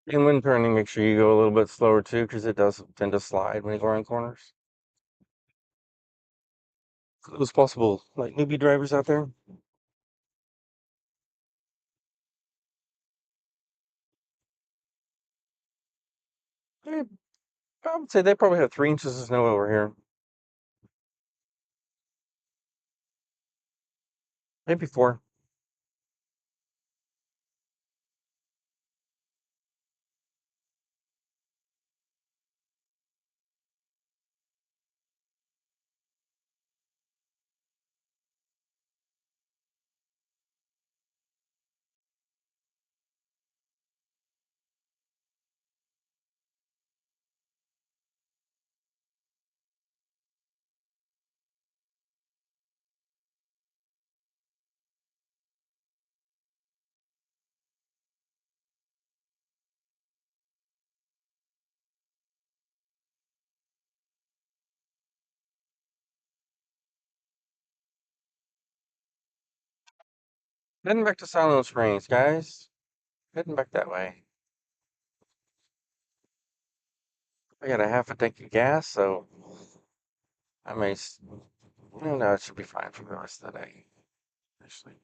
And when turning, make sure you go a little bit slower too, because it does tend to slide when you go around corners. For those possible like newbie drivers out there, eh, I would say they probably have 3 inches of snow over here, maybe 4. Heading back to Silent Springs, guys. Heading back that way. I got a half a tank of gas, so I may. No, it should be fine for the rest of the day. Actually,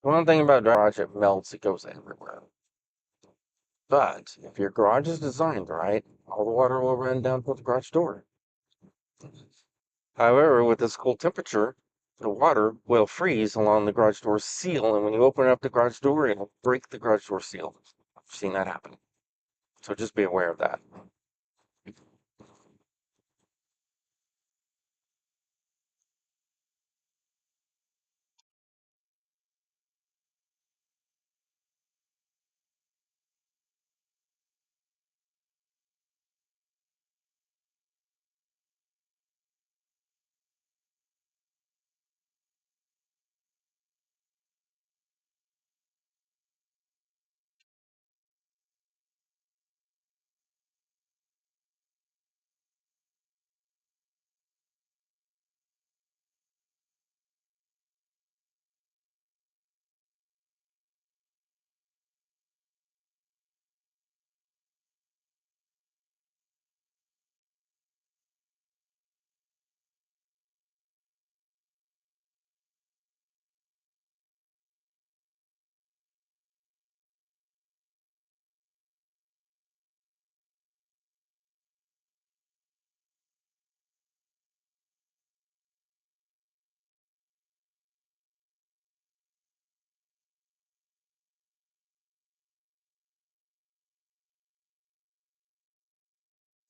one thing about garage, it melts. It goes everywhere. But if your garage is designed right, all the water will run down to the garage door. However, with this cold temperature, the water will freeze along the garage door seal, and when you open up the garage door, it'll break the garage door seal. I've seen that happen. So just be aware of that.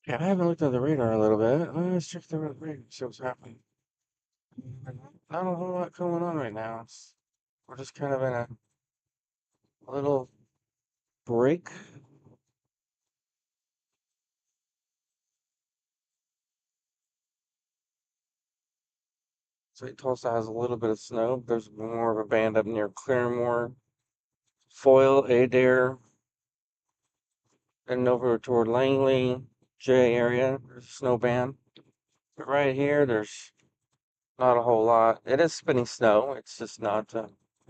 Yeah, I haven't looked at the radar a little bit. Let's check the radar, see what's happening. Not a whole lot going on right now. We're just kind of in a little break. St. Tulsa has a little bit of snow. There's more of a band up near Claremore, Foyle, Adair, and over toward Langley, J area, there's a snow band. But right here, there's not a whole lot. It is spinning snow. It's just not,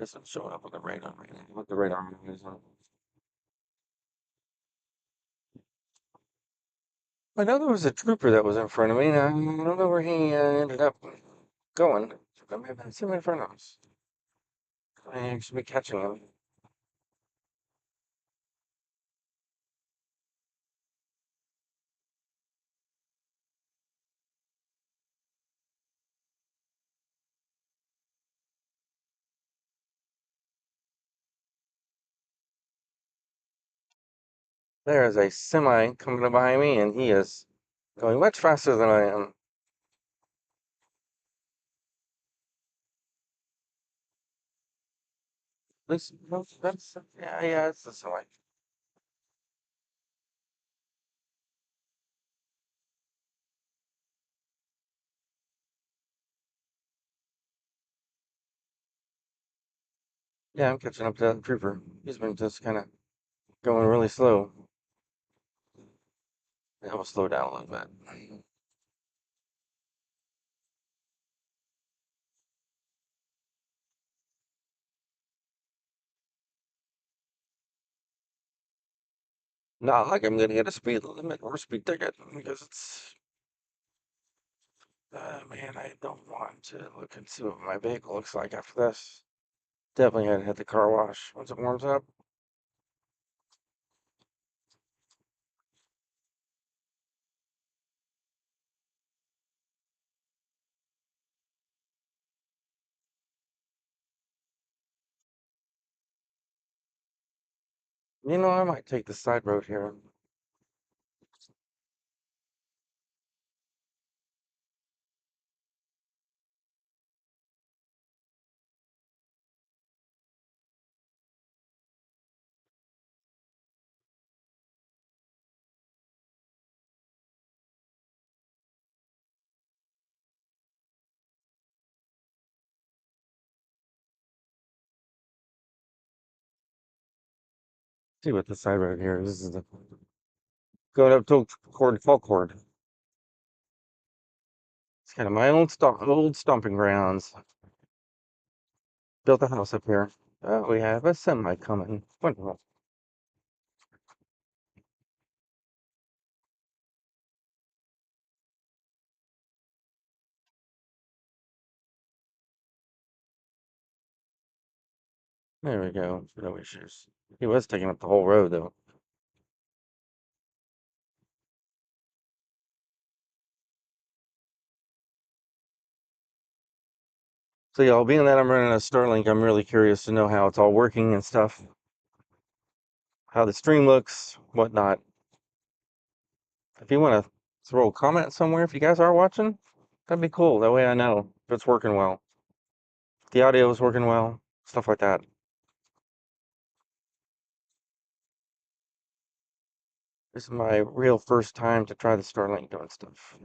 isn't showing up on the radar right now. What the radar is on. I know there was a trooper that was in front of me, and I don't know where he ended up going. I may have seen him in front of us. I should be catching him. There is a semi coming up behind me, and he is going much faster than I am. This, no, that's, yeah, it's the semi. Yeah, I'm catching up to that trooper. He's been just kind of going really slow. Yeah, we'll slow down a little bit. Not like I'm gonna get a speed limit or speed ticket because it's, man, I don't want to look and see what my vehicle looks like after this. Definitely had to hit the car wash once it warms up. You know, I might take the side road here. See what the side road here is. This is the going up to Cord Falkord. It's kind of my old stomping grounds. Built a house up here. Oh, we have a semi coming. Wonderful. There we go. No issues. He was taking up the whole road though. So y'all, being that I'm running a Starlink, I'm really curious to know how it's all working and stuff. How the stream looks, whatnot. If you want to throw a comment somewhere, if you guys are watching, that'd be cool. That way I know if it's working well. If the audio is working well, stuff like that. This is my real first time to try the Starlink doing stuff.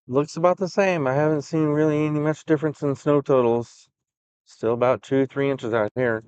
Looks about the same. I haven't seen really any much difference in snow totals. Still about 2, 3 inches out here.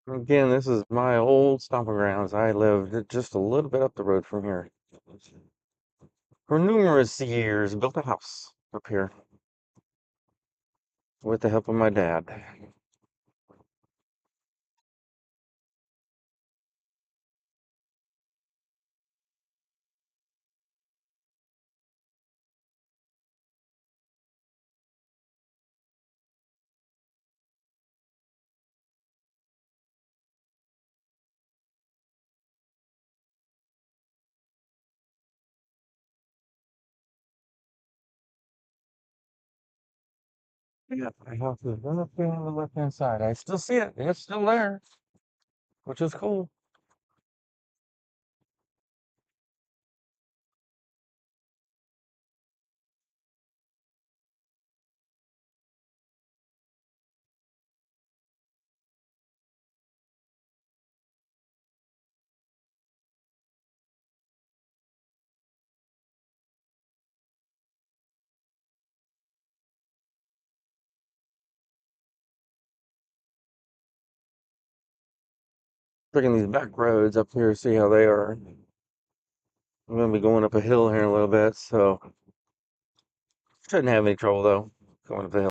Again, this is my old stomping grounds. I lived just a little bit up the road from here for numerous years. Built a house up here with the help of my dad. Yeah, my house is right up here on the left-hand side. I still see it. It's still there, which is cool. Taking these back roads up here, see how they are. I'm gonna be going up a hill here in a little bit, so shouldn't have any trouble though going up the hill.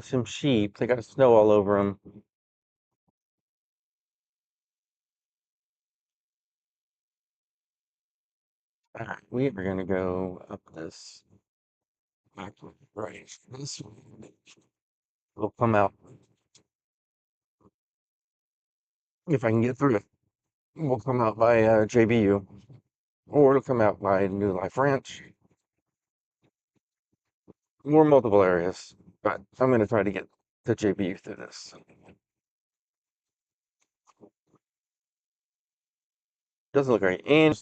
Some sheep. They got snow all over them. Alright, we are gonna go up this back right. This way. We'll come out if I can get through it. We'll come out by JBU, or it'll come out by New Life Ranch, or multiple areas. But I'm gonna try to get to JBU through this. Doesn't look great, and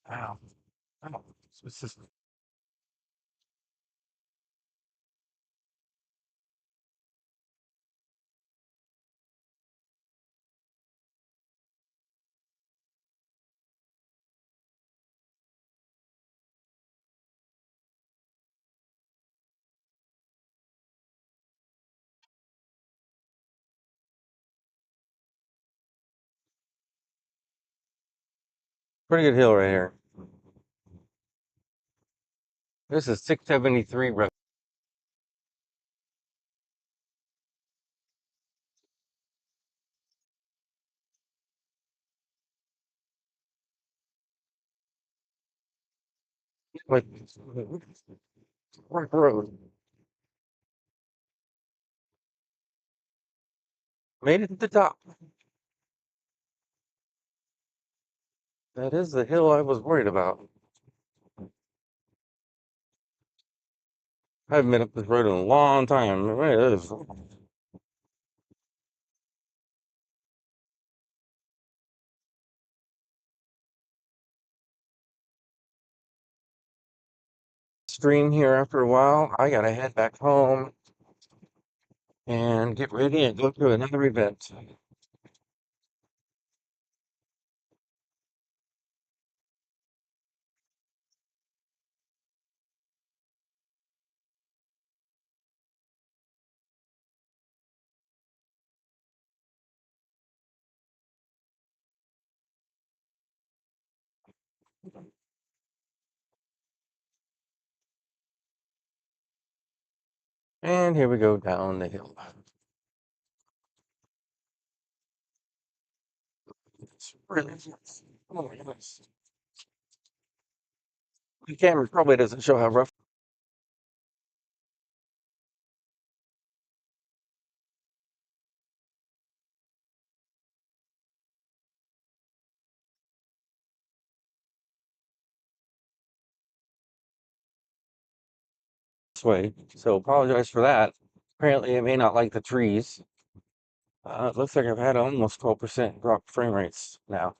ow, ow. This is pretty good hill right here. This is 673 road. Like right road. Made it to the top. That is the hill I was worried about. I haven't been up this road in a long time. Man, it is stream here after a while. I gotta head back home and get ready and go to another event. And here we go down the hill. It's really, oh my goodness. The camera probably doesn't show how rough this way. So apologize for that. Apparently, it may not like the trees. It looks like I've had almost 12% drop frame rates now.